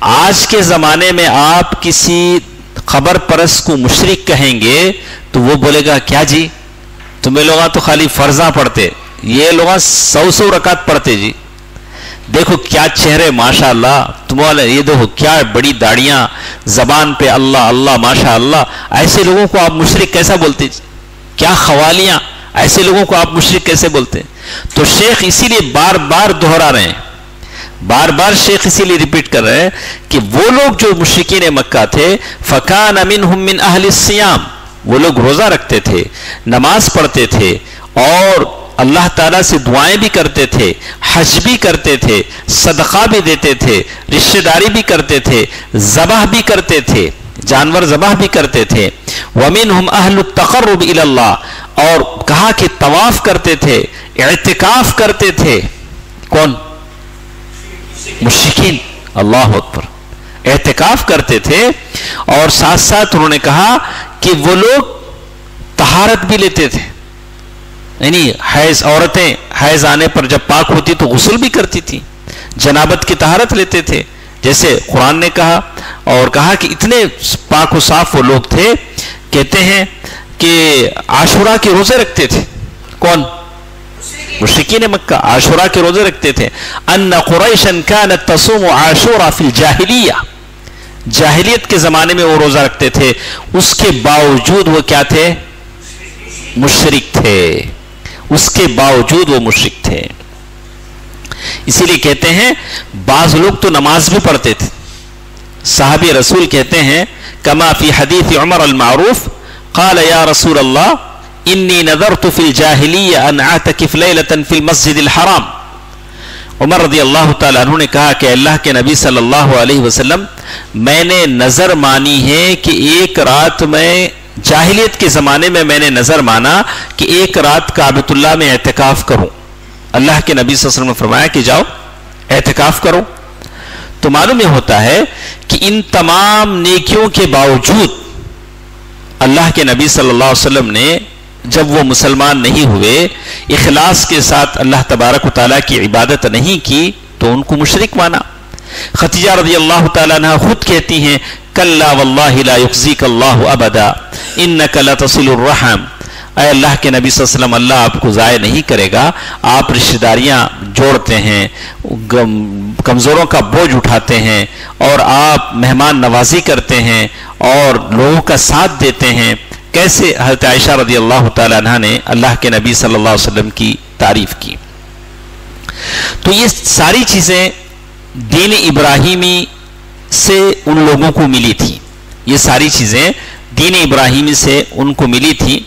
آج کے زمانے میں آپ کسی خبر پرست کو مشرک کہیں گے تو وہ بولے گا کیا جی تمہیں لوگ تو خالی فرضاں پڑھتے, یہ لوگ 100 رکعت پڑھتے جی, دیکھو کیا چہرے ماشاء اللہ تمہارے, یہ دیکھو کیا بڑی داڑیاں, زبان پہ اللہ اللہ ماشاء اللہ. ایسے لوگوں کو آپ مشرک کیسا بولتے جی؟ کیا خوالیاں, ایسے لوگوں کو آپ مشرک کیسے بولتے؟ تو شیخ اسی لیے بار بار دہرا رہے ہیں, بار بار شیخ اسی لیے ریپیٹ کر رہے ہیں کہ وہ لوگ جو مشرکین مکہ تھے, فَكَانَ مِنْهُمْ مِنْ أَهْلِ الصِّيَامِ, وہ لوگ روزہ رکھتے تھے, نماز پڑھتے تھے, اور اللہ تعالیٰ سے دعائیں بھی کرتے تھے, حج بھی کرتے تھے, صدقہ بھی دیتے تھے, رشتہ داری بھی کرتے تھے, ذبح بھی کرتے تھے, جانور ذبح بھی کرتے تھے. وَمِنْهُمْ أَهْلُ التَّقَرُّبِ إِلَى اللَّهِ, اور کہا کہ طواف کرتے تھے, اعتکاف کرتے تھے. کون؟ مشرکین. اللہ اکبر, اعتکاف کرتے تھے. اور ساتھ ساتھ انہوں نے کہا کہ وہ لوگ طہارت بھی لیتے تھے, یعنی حیض, عورتیں حیض آنے پر جب پاک ہوتی تو غسل بھی کرتی تھی, جنابت کی طہارت لیتے تھے جیسے قرآن نے کہا. اور کہا کہ اتنے پاک و صاف وہ لوگ تھے, کہتے ہیں کہ عاشورہ کے روزے رکھتے تھے. کون؟ مشرکین مکہ عاشورہ کے روزے رکھتے تھے. ان قریشا كانت تصوم عاشورہ فی الجاہلیہ, جاہلیت کے زمانے میں وہ روزہ رکھتے تھے, اس کے باوجود وہ کیا تھے؟ مشرک تھے, اس کے باوجود وہ مشرک تھے. اسی لیے کہتے ہیں بعض لوگ تو نماز بھی پڑھتے تھے. صحابی رسول کہتے ہیں کما فی حدیث عمر المعروف قال یا رسول اللہ انی نذرت فی الجاہلیہ ان اعتکف لیلۃ فی المسجد الحرام. عمر رضی اللہ تعالیٰ عنہ نے کہا کہ اللہ کے نبی صلی اللہ علیہ وسلم, میں نے نظر مانی ہے کہ ایک رات میں, جاہلیت کے زمانے میں میں نے نظر مانا کہ ایک رات کعبۃ اللہ میں اعتکاف کروں. اللہ کے نبی صلی اللہ علیہ وسلم نے فرمایا کہ جاؤ اعتکاف کرو. تو معلوم یہ ہوتا ہے کہ ان تمام نیکیوں کے باوجود اللہ کے نبی صلی اللہ علیہ وسلم نے جب وہ مسلمان نہیں ہوئے, اخلاص کے ساتھ اللہ تبارک و تعالیٰ کی عبادت نہیں کی, تو ان کو مشرک مانا. خدیجہ رضی اللہ تعالیٰ عنہ خود کہتی ہیں کلا واللہ لا یخزیک اللہ ابدا انک لتصل الرحم, اے اللہ کے نبی صلی اللہ علیہ وسلم اللہ آپ کو ضائع نہیں کرے گا, آپ رشتہ داریاں جوڑتے ہیں, کمزوروں کا بوجھ اٹھاتے ہیں, اور آپ مہمان نوازی کرتے ہیں, اور لوگوں کا ساتھ دیتے ہیں. کیسے حضرت عائشہ رضی اللہ تعالی عنہ نے اللہ کے نبی صلی اللہ علیہ وسلم کی تعریف کی. تو یہ ساری چیزیں دین ابراہیمی سے ان لوگوں کو ملی تھی, یہ ساری چیزیں دین ابراہیمی سے ان کو ملی تھی.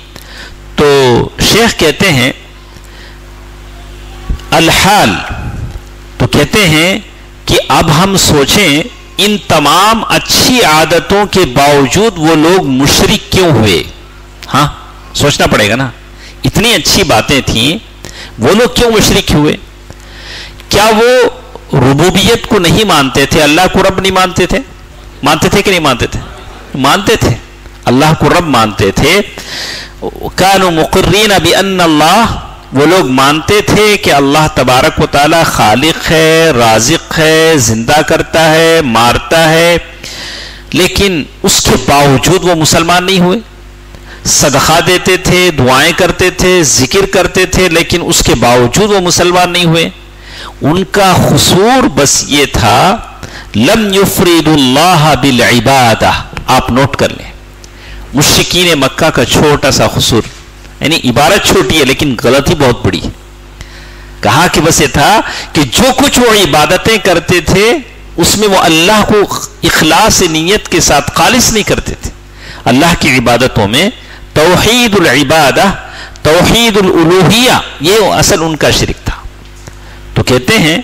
تو شیخ کہتے ہیں الحال, تو کہتے ہیں کہ اب ہم سوچیں ان تمام اچھی عادتوں کے باوجود وہ لوگ مشرک کیوں ہوئے. ہاں سوچنا پڑے گا نا, اتنی اچھی باتیں تھیں, وہ لوگ کیوں مشرک ہوئے؟ کیا وہ ربوبیت کو نہیں مانتے تھے, اللہ کو رب نہیں مانتے تھے؟ مانتے تھے کہ نہیں مانتے تھے؟ مانتے تھے, اللہ کو رب مانتے تھے. کانوا مقرین بان اللہ, وہ لوگ مانتے تھے کہ اللہ تبارک و تعالی خالق ہے, رازق ہے, زندہ کرتا ہے, مارتا ہے, لیکن اس کے باوجود وہ مسلمان نہیں ہوئے. صدقہ دیتے تھے, دعائیں کرتے تھے, ذکر کرتے تھے, لیکن اس کے باوجود وہ مسلمان نہیں ہوئے. ان کا قصور بس یہ تھا لم یفرد اللہ بالعبادہ. آپ نوٹ کر لیں, مشرکین مکہ کا چھوٹا سا قصور, یعنی عبارت چھوٹی ہے لیکن غلطی بہت بڑی. کہا کہ بس یہ تھا کہ جو کچھ وہ عبادتیں کرتے تھے اس میں وہ اللہ کو اخلاص نیت کے ساتھ خالص نہیں کرتے تھے. اللہ کی عبادتوں میں توحید العبادہ, توحید الالوہیہ, یہ اصل ان کا شرک تھا. تو کہتے ہیں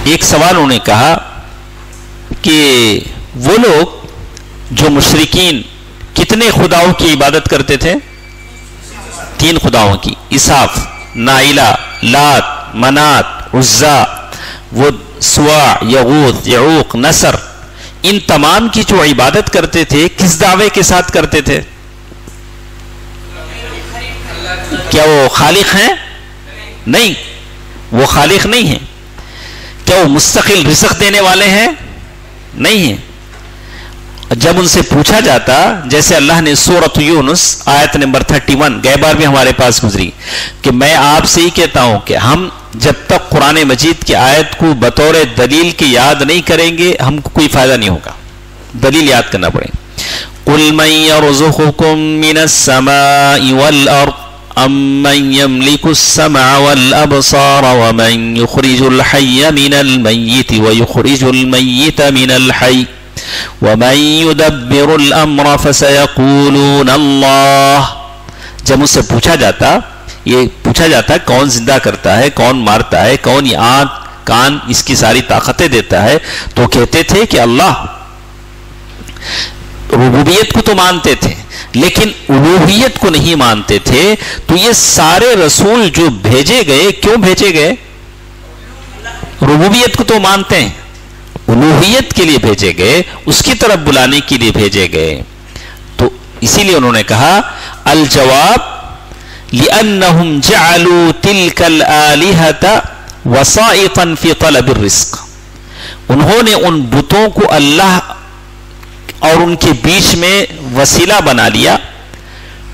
ایک سوال انہوں نے کہا کہ وہ لوگ جو مشرکین کتنے خداؤں کی عبادت کرتے تھے؟ 3 خداؤں کی, اساف, نائلہ, لات, منات, عزا, وہ سوا, یغوث, یعوق, نصر, ان تمام کی جو عبادت کرتے تھے کس دعوے کے ساتھ کرتے تھے؟ کیا وہ خالق ہیں؟ نہیں, وہ خالق نہیں ہیں؟ کیا وہ مستقل رزق دینے والے ہیں؟ نہیں ہیں۔ جب ان سے پوچھا جاتا، جیسے اللہ نے سورۃ یونس آیت نمبر 31 گئے بار بھی ہمارے پاس گزری، کہ میں آپ سے ہی کہتا ہوں کہ ہم جب تک قرآن مجید کی آیت کو بطور دلیل کی یاد نہیں کریں گے ہم کو کوئی فائدہ نہیں ہوگا، دلیل یاد کرنا پڑے۔ قُلْ مَنْ يَرْزُقُكُم مِّنَ السَّمَاءِ وَالْأَرْضِ أَمَّن يَمْلِكُ السَّمْعَ وَالْأَبْصَارَ وَمَن يُخْرِجُ الْحَيَّ مِنَ الْمَيِّتِ وَيُخْرِجُ الْمَيِّتَ مِنَ الْحَيِّ وَمَن يُدَبِّرُ الْأَمْرَ فَسَيَقُولُونَ اللَّهُ۔ جب اس سے پوچھا جاتا کون زندہ کرتا ہے، کون مارتا ہے، کون یہ آنکھ کان اس کی ساری طاقتیں دیتا ہے، تو کہتے تھے کہ اللہ۔ ربوبیت کو تو مانتے تھے لیکن الوہیت کو نہیں مانتے تھے۔ تو یہ سارے رسول جو بھیجے گئے، کیوں بھیجے گئے؟ ربوبیت کو تو مانتے ہیں، الوہیت کے لیے بھیجے گئے، اس کی طرف بلانے کے لیے بھیجے گئے۔ تو اسی لیے انہوں نے کہا الجواب لأنهم جعلوا تلك الآلهة وسائطا في طلب الرزق۔ انہوں نے ان بتوں کو اللہ اور ان کے بیچ میں وسیلہ بنا لیا،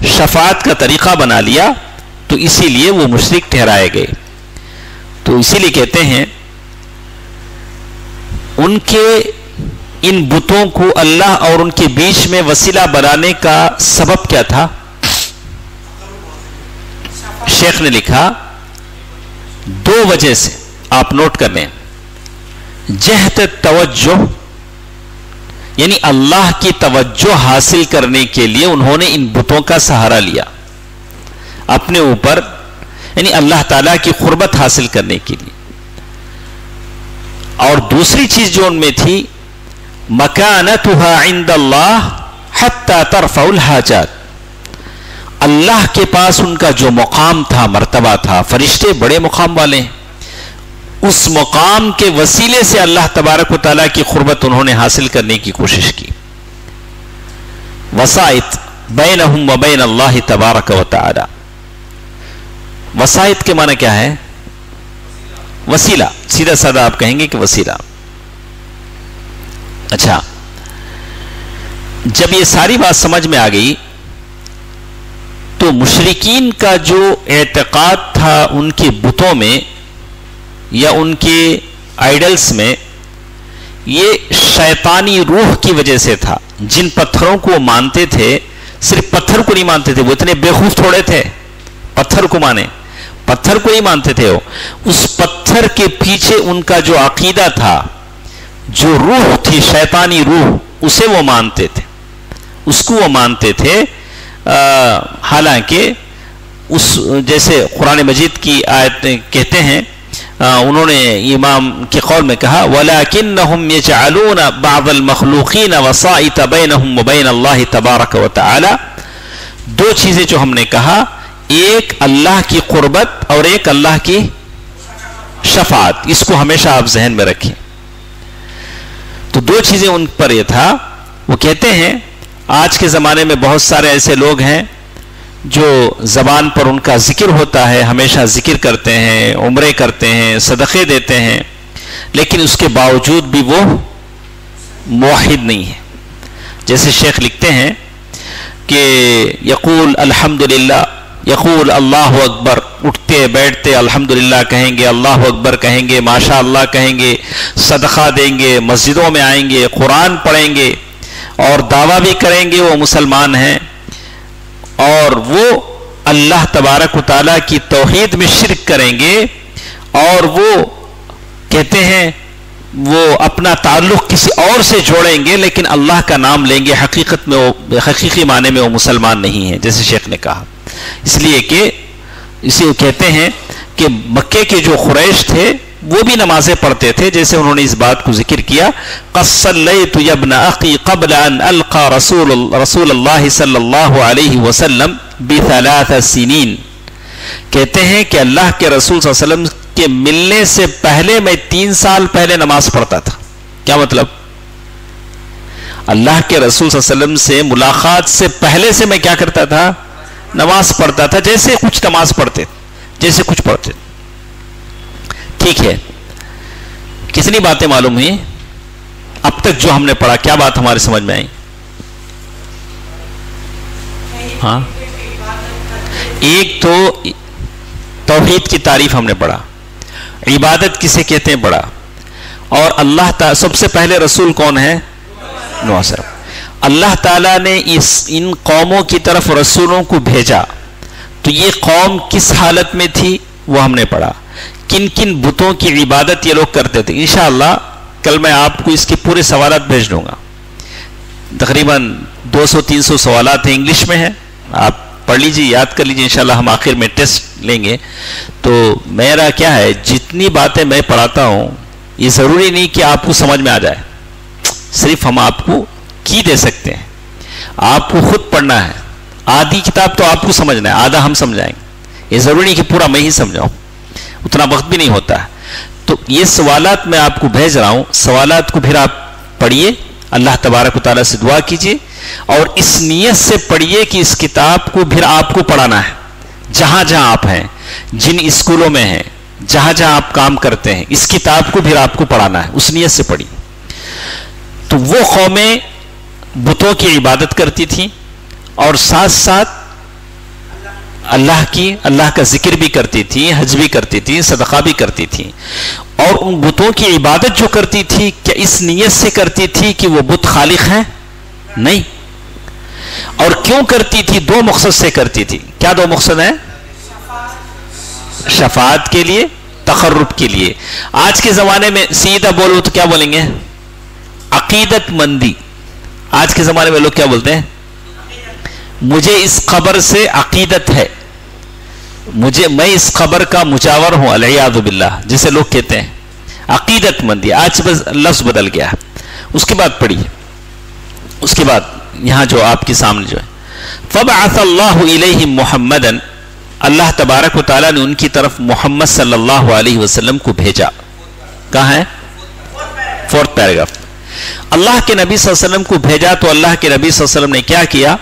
شفاعت کا طریقہ بنا لیا، تو اسی لیے وہ مشرک ٹھہرائے گئے۔ تو اسی لیے کہتے ہیں ان کے ان بتوں کو اللہ اور ان کے بیچ میں وسیلہ بنانے کا سبب کیا تھا؟ شیخ نے لکھا 2 وجہ سے، آپ نوٹ کر لیں۔ جہت توجہ، یعنی اللہ کی توجہ حاصل کرنے کے لیے انہوں نے ان بتوں کا سہارا لیا اپنے اوپر، یعنی اللہ تعالیٰ کی قربت حاصل کرنے کے لیے۔ اور دوسری چیز جو ان میں تھی مکانتها عند اللہ حتی ترفع الحاجات، اللہ کے پاس ان کا جو مقام تھا، مرتبہ تھا، فرشتے بڑے مقام والے ہیں، اس مقام کے وسیلے سے اللہ تبارک و تعالیٰ کی قربت انہوں نے حاصل کرنے کی کوشش کی۔ وسائط بینہم و بین اللہ تبارک و تعالی، وسائط کے معنی کیا ہے؟ وسیلہ، سیدھا سادہ آپ کہیں گے کہ وسیلہ۔ اچھا، جب یہ ساری بات سمجھ میں آ گئی تو مشرکین کا جو اعتقاد تھا ان کے بتوں میں یا ان کے آئیڈلز میں، یہ شیطانی روح کی وجہ سے تھا۔ جن پتھروں کو وہ مانتے تھے، صرف پتھر کو نہیں مانتے تھے، وہ اتنے بیوقوف تھوڑے تھے پتھر کو مانے، پتھر کو نہیں مانتے تھے، وہ اس پتھر کے پیچھے ان کا جو عقیدہ تھا، جو روح تھی شیطانی روح، اسے وہ مانتے تھے، اس کو وہ مانتے تھے۔ حالانکہ اس جیسے قرآن مجید کی آیت کہتے ہیں، انہوں نے امام کے قول میں کہا وَلَكِنَّهُمْ يَجْعَلُونَ بَعْضَ الْمَخْلُوقِينَ وَسَائِطَ بَيْنَهُمْ وَبَيْنَ اللَّهِ تَبَارَكَ وَتَعَالَى۔ 2 چیزیں جو ہم نے کہا، ایک اللہ کی قربت اور ایک اللہ کی شفاعت، اس کو ہمیشہ آپ ذہن میں رکھیں۔ تو 2 چیزیں ان پر یہ تھا۔ وہ کہتے ہیں آج کے زمانے میں بہت سارے ایسے لوگ ہیں جو زبان پر ان کا ذکر ہوتا ہے، ہمیشہ ذکر کرتے ہیں، عمرے کرتے ہیں، صدقے دیتے ہیں، لیکن اس کے باوجود بھی وہ موحد نہیں ہے۔ جیسے شیخ لکھتے ہیں کہ یقول الحمدللہ، یقول اللہ اکبر، اٹھتے بیٹھتے الحمدللہ کہیں گے، اللہ اکبر کہیں گے، ماشاء اللہ کہیں گے، صدقہ دیں گے، مسجدوں میں آئیں گے، قرآن پڑھیں گے اور دعویٰ بھی کریں گے وہ مسلمان ہیں، اور وہ اللہ تبارک و تعالیٰ کی توحید میں شرک کریں گے، اور وہ کہتے ہیں وہ اپنا تعلق کسی اور سے جوڑیں گے لیکن اللہ کا نام لیں گے، حقیقت میں وہ حقیقی معنی میں وہ مسلمان نہیں ہیں، جیسے شیخ نے کہا۔ اس لیے کہ اسے کہتے ہیں کہ مکے کے جو قریش تھے وہ بھی نمازیں پڑھتے تھے، جیسے انہوں نے اس بات کو ذکر کیا قَدْ صَلَّيْتُ يَا ابْنَ أَخِي قَبْلَ أَنْ أَلْقَى رسول اللہ صلی اللہ علیہ وسلم ب3 سنین۔ کہتے ہیں کہ اللہ کے رسول صلی اللہ علیہ وسلم کے ملنے سے پہلے میں 3 سال پہلے نماز پڑھتا تھا۔ کیا مطلب؟ اللہ کے رسول صلی اللہ علیہ وسلم سے ملاقات سے پہلے سے میں کیا کرتا تھا؟ نماز پڑھتا تھا، جیسے کچھ نماز پڑھتے، جیسے کچھ پڑھتے۔ ٹھیک ہے، کتنی باتیں معلوم ہوئی اب تک جو ہم نے پڑھا؟ کیا بات ہمارے سمجھ میں آئی؟ ہاں، ایک تو توحید کی تعریف ہم نے پڑھا، عبادت کسے کہتے ہیں پڑھا، اور اللہ تعالی سب سے پہلے رسول کون ہے؟ نوح صاحب. اللہ تعالیٰ نے ان قوموں کی طرف رسولوں کو بھیجا تو یہ قوم کس حالت میں تھی وہ ہم نے پڑھا. کن کن بتوں کی عبادت یہ لوگ کرتے تھے. انشاءاللہ کل میں آپ کو اس کے پورے سوالات بھیج دوں گا. تقریباً 200-300 سوالات ہیں، انگلش میں ہیں، آپ پڑھ لیجیے، یاد کر لیجیے. انشاءاللہ ہم آخر میں ٹیسٹ لیں گے. تو میرا کیا ہے، جتنی باتیں میں پڑھاتا ہوں یہ ضروری نہیں کہ آپ کو سمجھ میں آ جائے، صرف ہم آپ کو کی دے سکتے ہیں، آپ کو خود پڑھنا ہے. آدھی کتاب تو آپ کو سمجھنا ہے، آدھا ہم سمجھائیں گے. یہ ضروری نہیں کہ پورا میں ہی سمجھاؤں، اتنا وقت بھی نہیں ہوتا ہے. تو یہ سوالات میں آپ کو بھیج رہا ہوں، سوالات کو پھر آپ پڑھیے، اللہ تبارک و تعالیٰ سے دعا کیجیے، اور اس نیت سے پڑھیے کہ اس کتاب کو پھر آپ کو پڑھانا ہے. جہاں جہاں آپ ہیں، جن اسکولوں میں ہیں، جہاں جہاں آپ کام کرتے ہیں، اس کتاب کو پھر آپ کو پڑھانا ہے. اس نیت سے پڑھیے. تو وہ قومیں بتوں کی عبادت کرتی تھیں اور ساتھ ساتھ اللہ کا ذکر بھی کرتی تھی، حج بھی کرتی تھی، صدقہ بھی کرتی تھی. اور ان بتوں کی عبادت جو کرتی تھی کیا اس نیت سے کرتی تھی کہ وہ بت خالق ہیں؟ نہیں. اور کیوں کرتی تھی؟ دو مقصد سے کرتی تھی. کیا دو مقصد ہیں؟ شفاعت کے لیے، تقرب کے لیے. آج کے زمانے میں سیدھا بولو تو کیا بولیں گے؟ عقیدت مندی. آج کے زمانے میں لوگ کیا بولتے ہیں؟ مجھے اس خبر سے عقیدت ہے، میں اس خبر کا مجاور ہوں، العیاذ باللہ، جسے لوگ کہتے ہیں عقیدت مندی. آج بس لفظ بدل گیا. اس کے بعد پڑھیے، اس کے بعد یہاں جو آپ کے سامنے جو ہے فبعث اللہ الیہم محمدًا، اللہ تبارک و تعالیٰ نے ان کی طرف محمد صلی اللہ علیہ وسلم کو بھیجا. کہاں ہے؟ 4th paragraph. اللہ کے نبی صلی اللہ علیہ وسلم کو بھیجا تو اللہ کے نبی صلی اللہ علیہ وسلم نے کیا کیا؟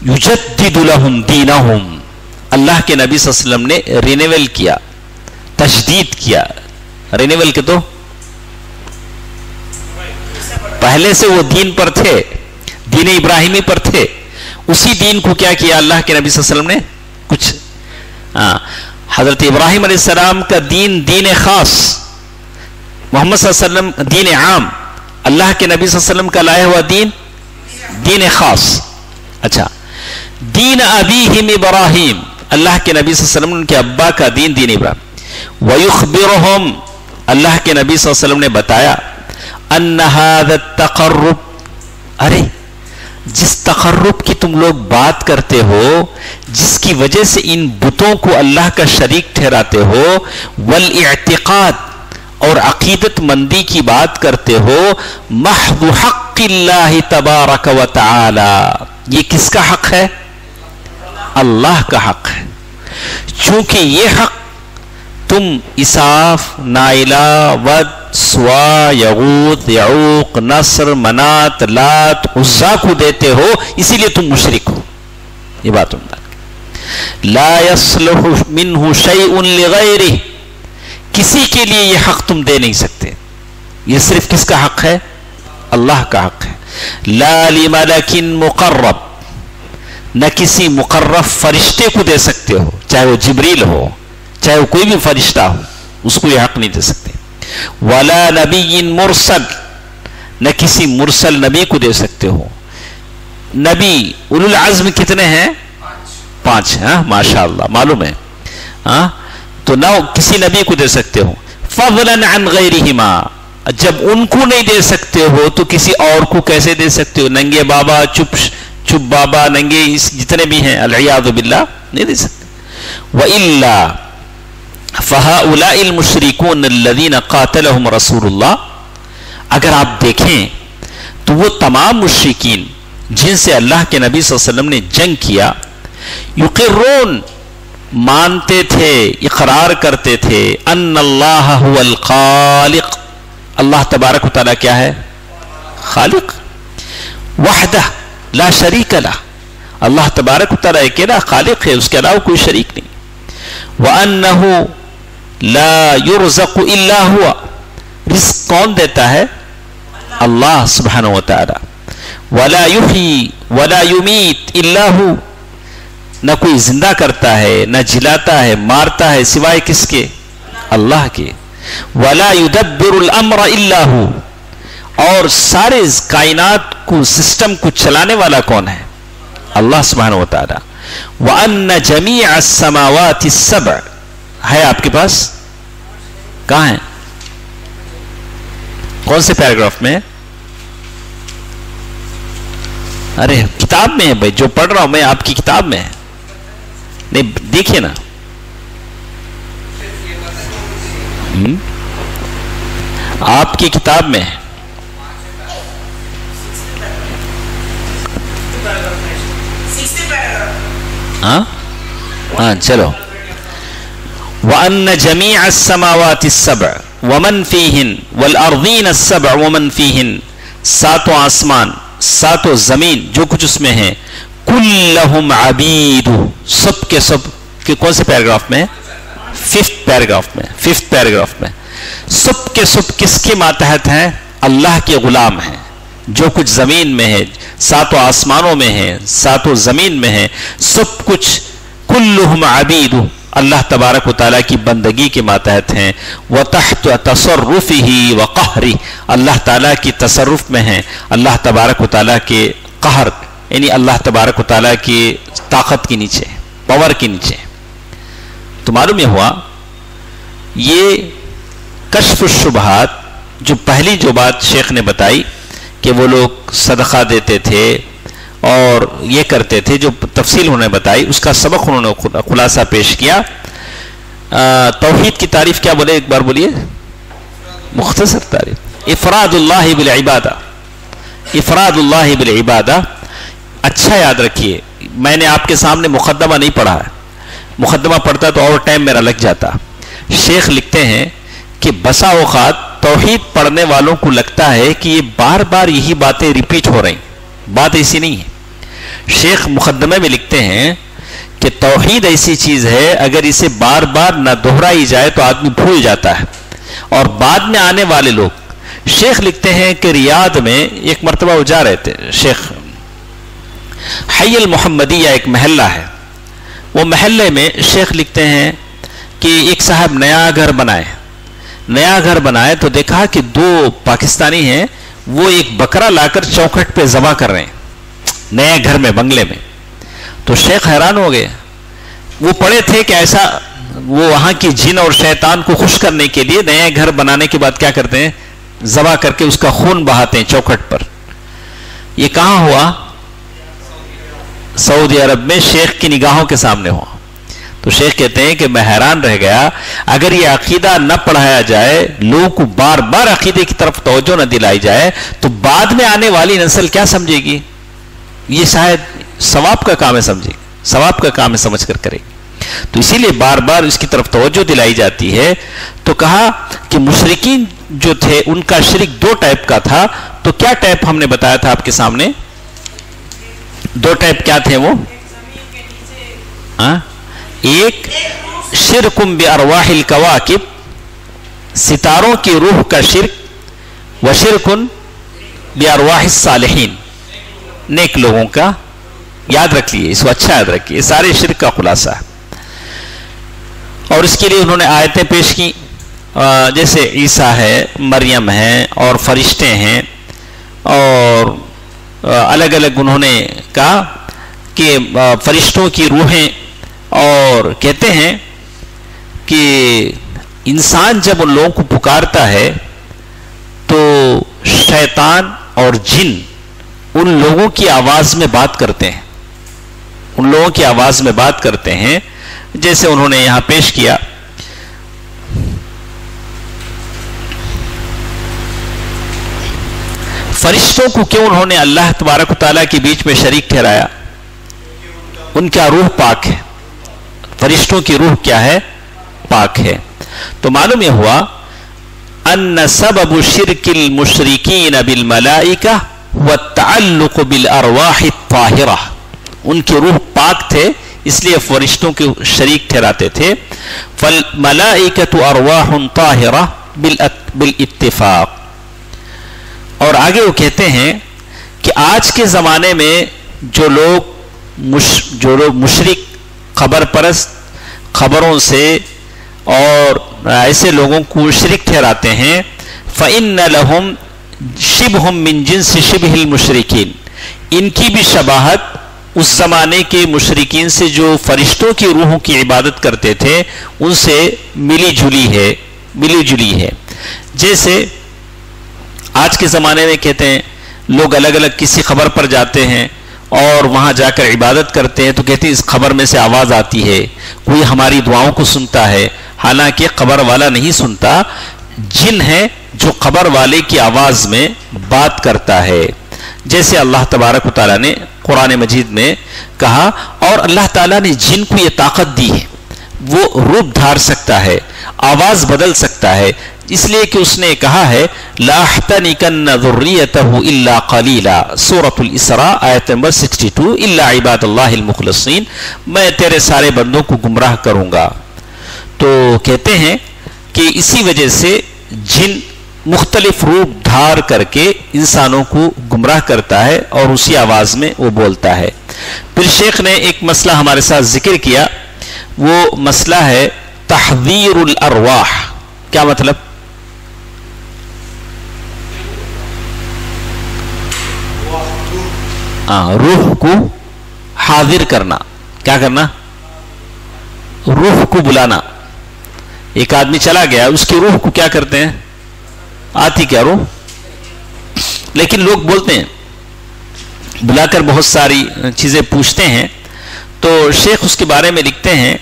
یجدد لہم دینہم. اللہ کے نبی صلی اللہ علیہ وسلم نے رینیول کیا، تجدید کیا. رینیول کے تو پہلے سے وہ دین پر تھے، دین ابراہیمی پر تھے. اسی دین کو کیا کیا اللہ کے نبی صلی اللہ علیہ وسلم نے؟ کچھ حضرت ابراہیم علیہ السلام کا دین خاص، محمد صلی اللہ علیہ وسلم دین عام، اللہ کے نبی صلی اللہ علیہ وسلم کا لایا ہوا دین خاص. اچھا، دین ابیہم ابراہیم، اللہ کے نبی صلی اللہ علیہ وسلم ان کے ابا کا دین ابراہیم. وَيُخْبِرُهُمْ، اللہ کے نبی صلی اللہ علیہ وسلم نے بتایا ان هذا التقرب، ارے جس تقرب کی تم لوگ بات کرتے ہو، جس کی وجہ سے ان بتوں کو اللہ کا شریک ٹھہراتے ہو، والاعتقاد، اور عقیدت مندی کی بات کرتے ہو، محض حق اللہ تبارک و تعالی، یہ کس کا حق ہے؟ اللہ کا حق ہے. چونکہ یہ حق تم اساف، نائلہ، ود، سوا، یغوث، یعوق، نصر، منات، لات، عزا کو دیتے ہو، اسی لیے تم مشرک ہو. یہ بات لا یصلح منہ شیء لغیرہ، کسی کے لیے یہ حق تم دے نہیں سکتے. یہ صرف کس کا حق ہے؟ اللہ کا حق ہے. لا لملک مقرب، نہ کسی مقرب فرشتے کو دے سکتے ہو، چاہے وہ جبریل ہو، چاہے وہ کوئی بھی فرشتہ ہو، اس کو یہ حق نہیں دے سکتے. ولا نبی مرسل، نہ کسی مرسل نبی کو دے سکتے ہو. نبی اولو العزم کتنے ہیں؟ 5 ہیں. ماشاءاللہ، معلوم ہے. تو نہ کسی نبی کو دے سکتے ہو. فضلا عن غیرہما، جب ان کو نہیں دے سکتے ہو تو کسی اور کو کیسے دے سکتے ہو؟ ننگے بابا، چپ بابا، ننگے جتنے بھی ہیں، العیاذ باللہ، نہیں دے سکتے. وَإِلَّا فَهَؤُلَاءِ الْمُشْرِكُونَ الَّذِينَ قَاتَلَهُمْ رَسُولُ اللَّهِ، اگر آپ دیکھیں تو وہ تمام مشرکین جن سے اللہ کے نبی صلی اللہ علیہ وسلم نے جنگ کیا، یقرون، مانتے تھے، اقرار کرتے تھے، ان اللہ هو الخالق، اللہ تبارک و تعالیٰ کیا ہے؟ خالق. وحدہ لا شریک لہ، اللہ تبارک و تعالیٰ اکیلا خالق ہے، اس کے علاوہ کوئی شریک نہیں. وَأَنَّهُ لا يرزق الا هو، رزق کون دیتا ہے؟ اللہ سبحانہ و تعالی. ولا يحيي ولا يميت الا هو، نہ کوئی زندہ کرتا ہے نہ جلاتا ہے مارتا ہے سوائے کس کے؟ اللہ کے. ولا يدبر الامر الا هو، اور سارے کائنات کو سسٹم کو چلانے والا کون ہے؟ اللہ سبحانہ و تعالی. وَأَنَّ جَمِيعَ السَّمَاوَاتِ السَّبْعِ، ہے آپ کے پاس؟ کہاں ہے؟ کون سے پیراگراف میں؟ ارے کتاب میں ہے بھائی، جو پڑھ رہا ہوں میں آپ کی کتاب میں ہے. نہیں دیکھیے نا، آپ کی کتاب میں ہے. ہاں چلو. وَأَنَّ جَمِيعَ السَّمَاوَاتِ السَّبْعِ وَمَنْ فِيهِنْ وَالْأَرْضِينَ السَّبْعِ وَمَنْ فِيهِنْ، ساتوں آسمان ساتوں زمین جو کچھ اس میں ہے، كُلَّهُمْ عَبِيدُ، سب کے سب کہ کون سے پیراگراف میں؟ 5th پیراگراف میں سب کے سب کس کے ماتحت ہیں؟ اللہ کے غلام ہیں. جو کچھ زمین میں ہے، ساتوں آسمانوں میں ہے، ساتوں زمین میں ہے، سب کچھ کلہم عبید، اللہ تبارک و تعالیٰ کی بندگی کے ماتحت ہیں. وتحت تصرفہ وقہرہ، اللہ تعالیٰ کی تصرف میں ہیں، اللہ تبارک و تعالیٰ کے قہر یعنی اللہ تبارک و تعالیٰ کی طاقت کے نیچے، پاور کے نیچے. تو معلوم یہ ہوا، یہ کشف الشبہات جو پہلی جو بات شیخ نے بتائی کہ وہ لوگ صدقہ دیتے تھے اور یہ کرتے تھے، جو تفصیل انہوں نے بتائی اس کا سبق انہوں نے خلاصہ پیش کیا. توحید کی تعریف کیا بولے؟ ایک بار بولیے. مختصر تعریف، افراد اللہ بالعبادہ، افراد اللہ بالعبادہ. اچھا یاد رکھیے، میں نے آپ کے سامنے مقدمہ نہیں پڑھا ہے، مقدمہ پڑھتا تو اور ٹائم میرا لگ جاتا. شیخ لکھتے ہیں کہ بسا اوقات توحید پڑھنے والوں کو لگتا ہے کہ یہ بار بار یہی باتیں ریپیٹ ہو رہی، بات ایسی نہیں ہے. شیخ مقدمے میں لکھتے ہیں کہ توحید ایسی چیز ہے اگر اسے بار بار نہ دہرائی جائے تو آدمی بھول جاتا ہے. اور بعد میں آنے والے لوگ، شیخ لکھتے ہیں کہ ریاض میں ایک مرتبہ وہ جا رہے تھے، شیخ حی المحمدیہ ایک محلہ ہے، وہ محلے میں شیخ لکھتے ہیں کہ ایک صاحب نیا گھر بنائے تو دیکھا کہ 2 پاکستانی ہیں، وہ ایک بکرا لا کر چوکھٹ پہ ذبح کر رہے ہیں نئے گھر میں، بنگلے میں. تو شیخ حیران ہو گئے. وہ پڑھے تھے کہ ایسا وہ وہاں کی جن اور شیطان کو خوش کرنے کے لیے نئے گھر بنانے کے بعد کیا کرتے ہیں؟ ذبح کر کے اس کا خون بہاتے ہیں چوکھٹ پر. یہ کہاں ہوا؟ سعودی عرب میں، شیخ کی نگاہوں کے سامنے ہوا. تو شیخ کہتے ہیں کہ میں حیران رہ گیا، اگر یہ عقیدہ نہ پڑھایا جائے، لوگوں کو بار بار عقیدے کی طرف توجہ نہ دلائی جائے تو بعد میں آنے والی نسل کیا سمجھے گی؟ یہ شاید ثواب کا کام ہے، سمجھے گی، ثواب کا کام ہے سمجھ کر کرے گی. تو اسی لیے بار بار اس کی طرف توجہ دلائی جاتی ہے. تو کہا کہ مشرکین جو تھے ان کا شرک 2 ٹائپ کا تھا. تو کیا ٹائپ ہم نے بتایا تھا آپ کے سامنے؟ 2 ٹائپ کیا تھے وہ؟ ایک شرکم بارواح الکواکب، ستاروں کی روح کا شرک، و شرکن بارواح الصالحین، نیک لوگوں کا. یاد رکھ لیے، اس کو اچھا یاد رکھیے، یہ سارے شرک کا خلاصہ ہے. اور اس کے لیے انہوں نے آیتیں پیش کی، جیسے عیسیٰ ہے، مریم ہے اور فرشتے ہیں، اور الگ الگ انہوں نے کہا کہ فرشتوں کی روحیں. اور کہتے ہیں کہ انسان جب ان لوگوں کو پکارتا ہے تو شیطان اور جن ان لوگوں کی آواز میں بات کرتے ہیں، ان لوگوں کی آواز میں بات کرتے ہیں، جیسے انہوں نے یہاں پیش کیا. فرشتوں کو کیوں انہوں نے اللہ تبارک و تعالیٰ کے بیچ میں شریک ٹھہرایا؟ ان کا روح پاک ہے. فرشتوں کی روح کیا ہے؟ پاک ہے. تو معلوم یہ ہوا ان سبب شرک المشرکین بالملائکہ والتعلق بالارواح الطاہرہ، ان کی روح پاک تھے، اس لیے فرشتوں کے شریک ٹھہراتے تھے. فالملائکۃ ارواح طاہرہ بالاتفاق. اور آگے وہ کہتے ہیں کہ آج کے زمانے میں جو لوگ مشرک، خبر پرست، خبروں سے اور ایسے لوگوں کو شریک ٹھہراتے ہیں، فَإِنَّ لَهُمْ شِبْهٌ مِّن جِنْسِ شِبْهِ الْمُشْرِكِينَ، ان کی بھی شباہت اس زمانے کے مشرکین سے جو فرشتوں کی روحوں کی عبادت کرتے تھے ان سے ملی جلی ہے. جیسے آج کے زمانے میں کہتے ہیں لوگ الگ الگ کسی خبر پر جاتے ہیں اور وہاں جا کر عبادت کرتے ہیں تو کہتے ہیں اس خبر میں سے آواز آتی ہے، کوئی ہماری دعاؤں کو سنتا ہے، حالانکہ خبر والا نہیں سنتا، جن ہے جو خبر والے کی آواز میں بات کرتا ہے. جیسے اللہ تبارک و تعالیٰ نے قرآن مجید میں کہا، اور اللہ تعالیٰ نے جن کو یہ طاقت دی ہے وہ روپ دھار سکتا ہے، آواز بدل سکتا ہے، اس لیے کہ اس نے کہا ہے لَأَحْتَنِكَنَّ ذُرِّيَّتَهُ إِلَّا قَلِيلًا، سورۃ الاسراء آیت نمبر 62، إِلَّا عِبَادَ اللَّهِ الْمُخْلَصِينَ، میں تیرے سارے بندوں کو گمراہ کروں گا. تو کہتے ہیں کہ اسی وجہ سے جن مختلف روپ دھار کر کے انسانوں کو گمراہ کرتا ہے اور اسی آواز میں وہ بولتا ہے. پھر شیخ نے ایک مسئلہ ہمارے ساتھ ذکر کیا، وہ مسئلہ ہے تحذیر الارواح. کیا مطلب؟ روح کو حاضر کرنا. کیا کرنا؟ روح کو بلانا. ایک آدمی چلا گیا، اس کی روح کو کیا کرتے ہیں؟ آتی کیا روح؟ لیکن لوگ بولتے ہیں، بلا کر بہت ساری چیزیں پوچھتے ہیں. تو شیخ اس کے بارے میں لکھتے ہیں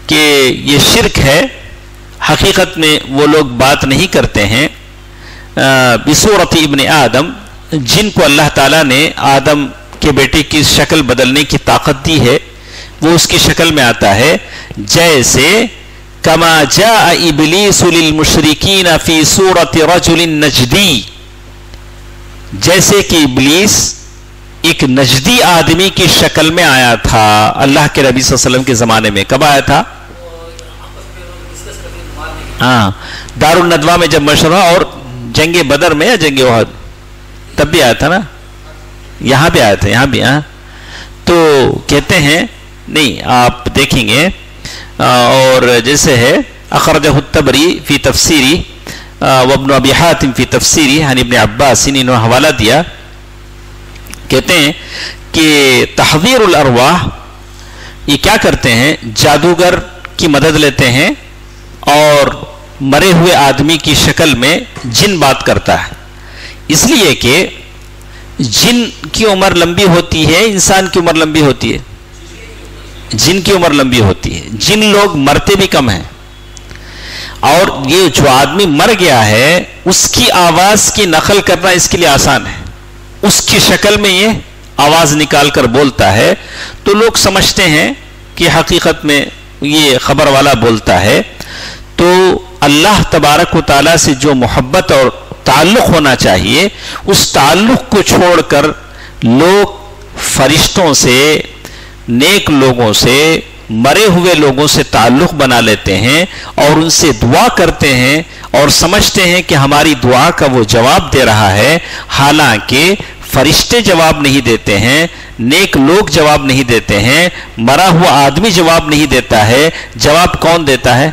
کہ یہ شرک ہے. حقیقت میں وہ لوگ بات نہیں کرتے ہیں. بصورت ابن آدم، جن کو اللہ تعالیٰ نے آدم کے بیٹے کی شکل بدلنے کی طاقت دی ہے، وہ اس کی شکل میں آتا ہے. جیسے کما جاء ابلیس للمشرکین فی صورت رجل نجدی، جیسے کہ ابلیس ایک نجدی آدمی کی شکل میں آیا تھا اللہ کے نبی صلی اللہ علیہ وسلم کے زمانے میں. کب آیا تھا؟ دار الندوہ میں جب مشورہ، اور جنگ بدر میں یا جنگ احد تب بھی آیا تھا نا، یہاں بھی آیا تھا، یہاں بھی. تو کہتے ہیں نہیں، آپ دیکھیں گے. اور جیسے ہے اخرجہ الطبری فی تفسیری وابن ابی حاتم فی تفسیری عن ابن عباس، انہوں نے حوالہ دیا. کہتے ہیں کہ تحذیر الارواح یہ کیا کرتے ہیں؟ جادوگر کی مدد لیتے ہیں اور مرے ہوئے آدمی کی شکل میں جن بات کرتا ہے. اس لیے کہ جن کی عمر لمبی ہوتی ہے، انسان کی عمر لمبی ہوتی ہے، جن کی عمر لمبی ہوتی ہے. جن لوگ مرتے بھی کم ہیں، اور یہ جو آدمی مر گیا ہے اس کی آواز کی نقل کرنا اس کے لیے آسان ہے. اس کی شکل میں یہ آواز نکال کر بولتا ہے، تو لوگ سمجھتے ہیں کہ حقیقت میں یہ خبر والا بولتا ہے. تو اللہ تبارک و تعالیٰ سے جو محبت اور تعلق ہونا چاہیے، اس تعلق کو چھوڑ کر لوگ فرشتوں سے، نیک لوگوں سے، مرے ہوئے لوگوں سے تعلق بنا لیتے ہیں اور ان سے دعا کرتے ہیں اور سمجھتے ہیں کہ ہماری دعا کا وہ جواب دے رہا ہے. حالانکہ فرشتے جواب نہیں دیتے ہیں، نیک لوگ جواب نہیں دیتے ہیں، مرا ہوا آدمی جواب نہیں دیتا ہے. جواب کون دیتا ہے؟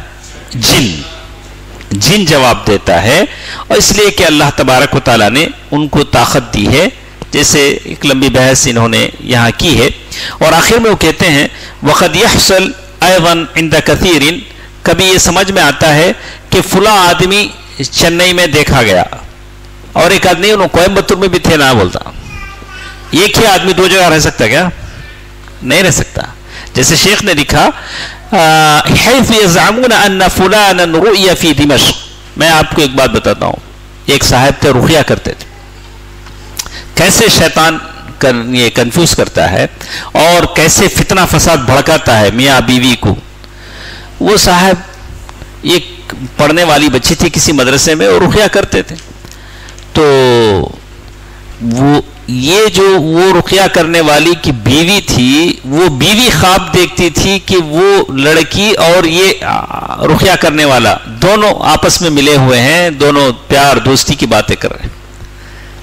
جن جواب دیتا ہے. اور اس لیے کہ اللہ تبارک و تعالیٰ نے ان کو طاقت دی ہے. جیسے ایک لمبی بحث انہوں نے یہاں کی ہے. اور آخر میں وہ کہتے ہیں وَقَدْ يَحْصَلْ أَيْضًا عِنْدَ كَثِيرٍ، کبھی یہ سمجھ میں آتا ہے کہ فلاں آدمی چنئی میں دیکھا گیا، اور ایک آدمی انہوں کوئمبتور میں بھی تھے نہ بولتا. ایک ہی آدمی دو جگہ رہ سکتا کیا؟ نہیں رہ سکتا. جیسے شیخ نے لکھا حیث یزعمون ان فلانا رؤیا فی دمشق. میں آپ کو ایک بات بتاتا ہوں. ایک صاحب تھے، رقیہ کرتے تھے. کیسے شیطان یہ کنفیوز کرتا ہے اور کیسے فتنہ فساد بھڑکاتا ہے میاں بیوی کو. وہ صاحب ایک پڑھنے والی بچی تھی کسی مدرسے میں اور رقیہ کرتے تھے. تو وہ یہ جو وہ رقیہ کرنے والی کی بیوی تھی، وہ بیوی خواب دیکھتی تھی کہ وہ لڑکی اور یہ رقیہ کرنے والا دونوں آپس میں ملے ہوئے ہیں، دونوں پیار دوستی کی باتیں کر رہے ہیں،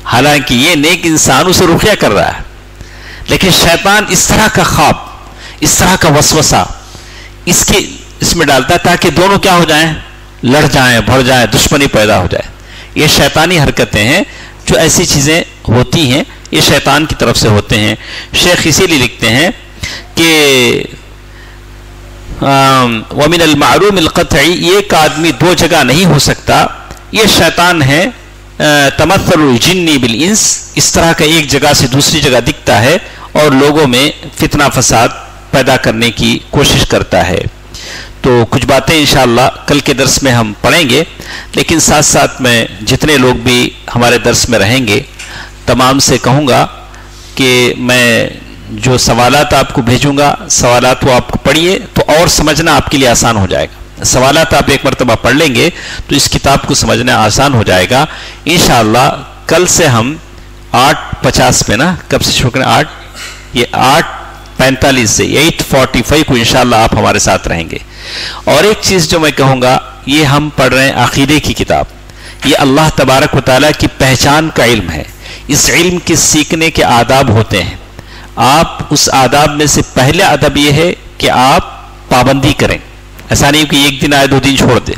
حالانکہ یہ نیک انسان اسے رقیہ کر رہا ہے، لیکن شیطان اس طرح کا خواب، اس طرح کا وسوسہ اس میں ڈالتا ہے تاکہ دونوں کیا ہو جائیں، لڑ جائیں، بڑھ جائیں، دشمنی پیدا ہو جائے۔ یہ شیطانی حرکتیں ہیں، جو ایسی چیزیں ہوتی ہیں یہ شیطان کی طرف سے ہوتے ہیں۔ شیخ اسی لیے لکھتے ہیں کہ وَمِنَ الْمَعْلُومِ الْقَطْعِ، یہ ایک آدمی دو جگہ نہیں ہو سکتا، یہ شیطان ہے تمثل الجن بالانس، اس طرح کا ایک جگہ سے دوسری جگہ دکھتا ہے اور لوگوں میں فتنہ فساد پیدا کرنے کی کوشش کرتا ہے۔ تو کچھ باتیں انشاءاللہ کل کے درس میں ہم پڑھیں گے، لیکن ساتھ ساتھ میں جتنے لوگ بھی ہمارے درس میں رہیں گے تمام سے کہوں گا کہ میں جو سوالات آپ کو بھیجوں گا، سوالات وہ آپ کو پڑھیے تو اور سمجھنا آپ کے لیے آسان ہو جائے گا۔ سوالات آپ ایک مرتبہ پڑھ لیں گے تو اس کتاب کو سمجھنا آسان ہو جائے گا انشاءاللہ۔ کل سے ہم 8:50 پہ نا، کب سے شروع کریں؟ 8:45 سے 8:45 کو انشاءاللہ آپ ہمارے ساتھ رہیں گے۔ اور ایک چیز جو میں کہوں گا، یہ ہم پڑھ رہے ہیں عقیدے کی کتاب، یہ اللہ تبارک و تعالیٰ کی پہچان کا علم ہے۔ اس علم کے سیکھنے کے آداب ہوتے ہیں، آپ اس آداب میں سے پہلے ادب یہ ہے کہ آپ پابندی کریں، ایسا نہیں کہ ایک دن آئے 2 دن چھوڑ دیں۔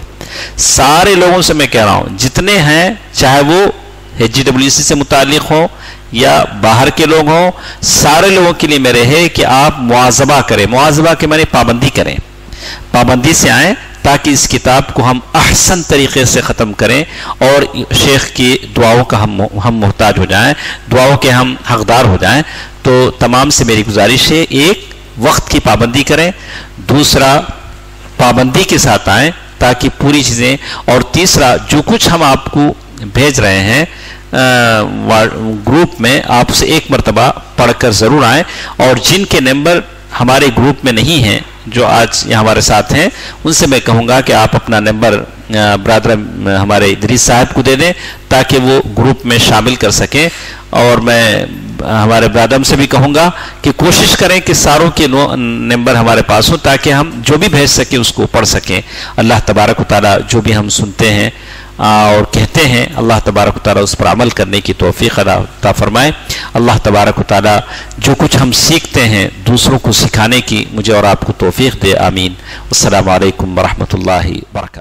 سارے لوگوں سے میں کہہ رہا ہوں جتنے ہیں، چاہے وہ HGWC سے متعلق ہوں یا باہر کے لوگ ہوں، سارے لوگوں کے لیے میرے ہے کہ آپ مواظبہ کریں۔ مواظبہ کے معنی پابندی کریں، پابندی سے آئیں تاکہ اس کتاب کو ہم احسن طریقے سے ختم کریں اور شیخ کی دعاؤں کا ہم محتاج ہو جائیں، دعاؤں کے ہم حقدار ہو جائیں۔ تو تمام سے میری گزارش ہے، ایک وقت کی پابندی کریں، دوسرا پابندی کے ساتھ آئیں تاکہ پوری چیزیں، اور تیسرا جو کچھ ہم آپ کو بھیج رہے ہیں گروپ میں، آپ سے ایک مرتبہ پڑھ کر ضرور آئیں، اور جن کے نمبر ہمارے گروپ میں نہیں ہیں جو آج یہاں ہمارے ساتھ ہیں، ان سے میں کہوں گا کہ آپ اپنا نمبر برادر ہمارے ادریس صاحب کو دے دیں تاکہ وہ گروپ میں شامل کر سکیں۔ اور میں ہمارے برادر سے بھی کہوں گا کہ کوشش کریں کہ ساروں کے نمبر ہمارے پاس ہوں تاکہ ہم جو بھی بھیج سکیں اس کو پڑھ سکیں۔ اللہ تبارک و تعالیٰ جو بھی ہم سنتے ہیں اور کہتے ہیں، اللہ تبارک و تعالیٰ اس پر عمل کرنے کی توفیق عطا فرمائے۔ اللہ تبارک و تعالیٰ جو کچھ ہم سیکھتے ہیں دوسروں کو سکھانے کی مجھے اور آپ کو توفیق دے، آمین۔ السلام علیکم ورحمۃ اللہ وبرکاتہ۔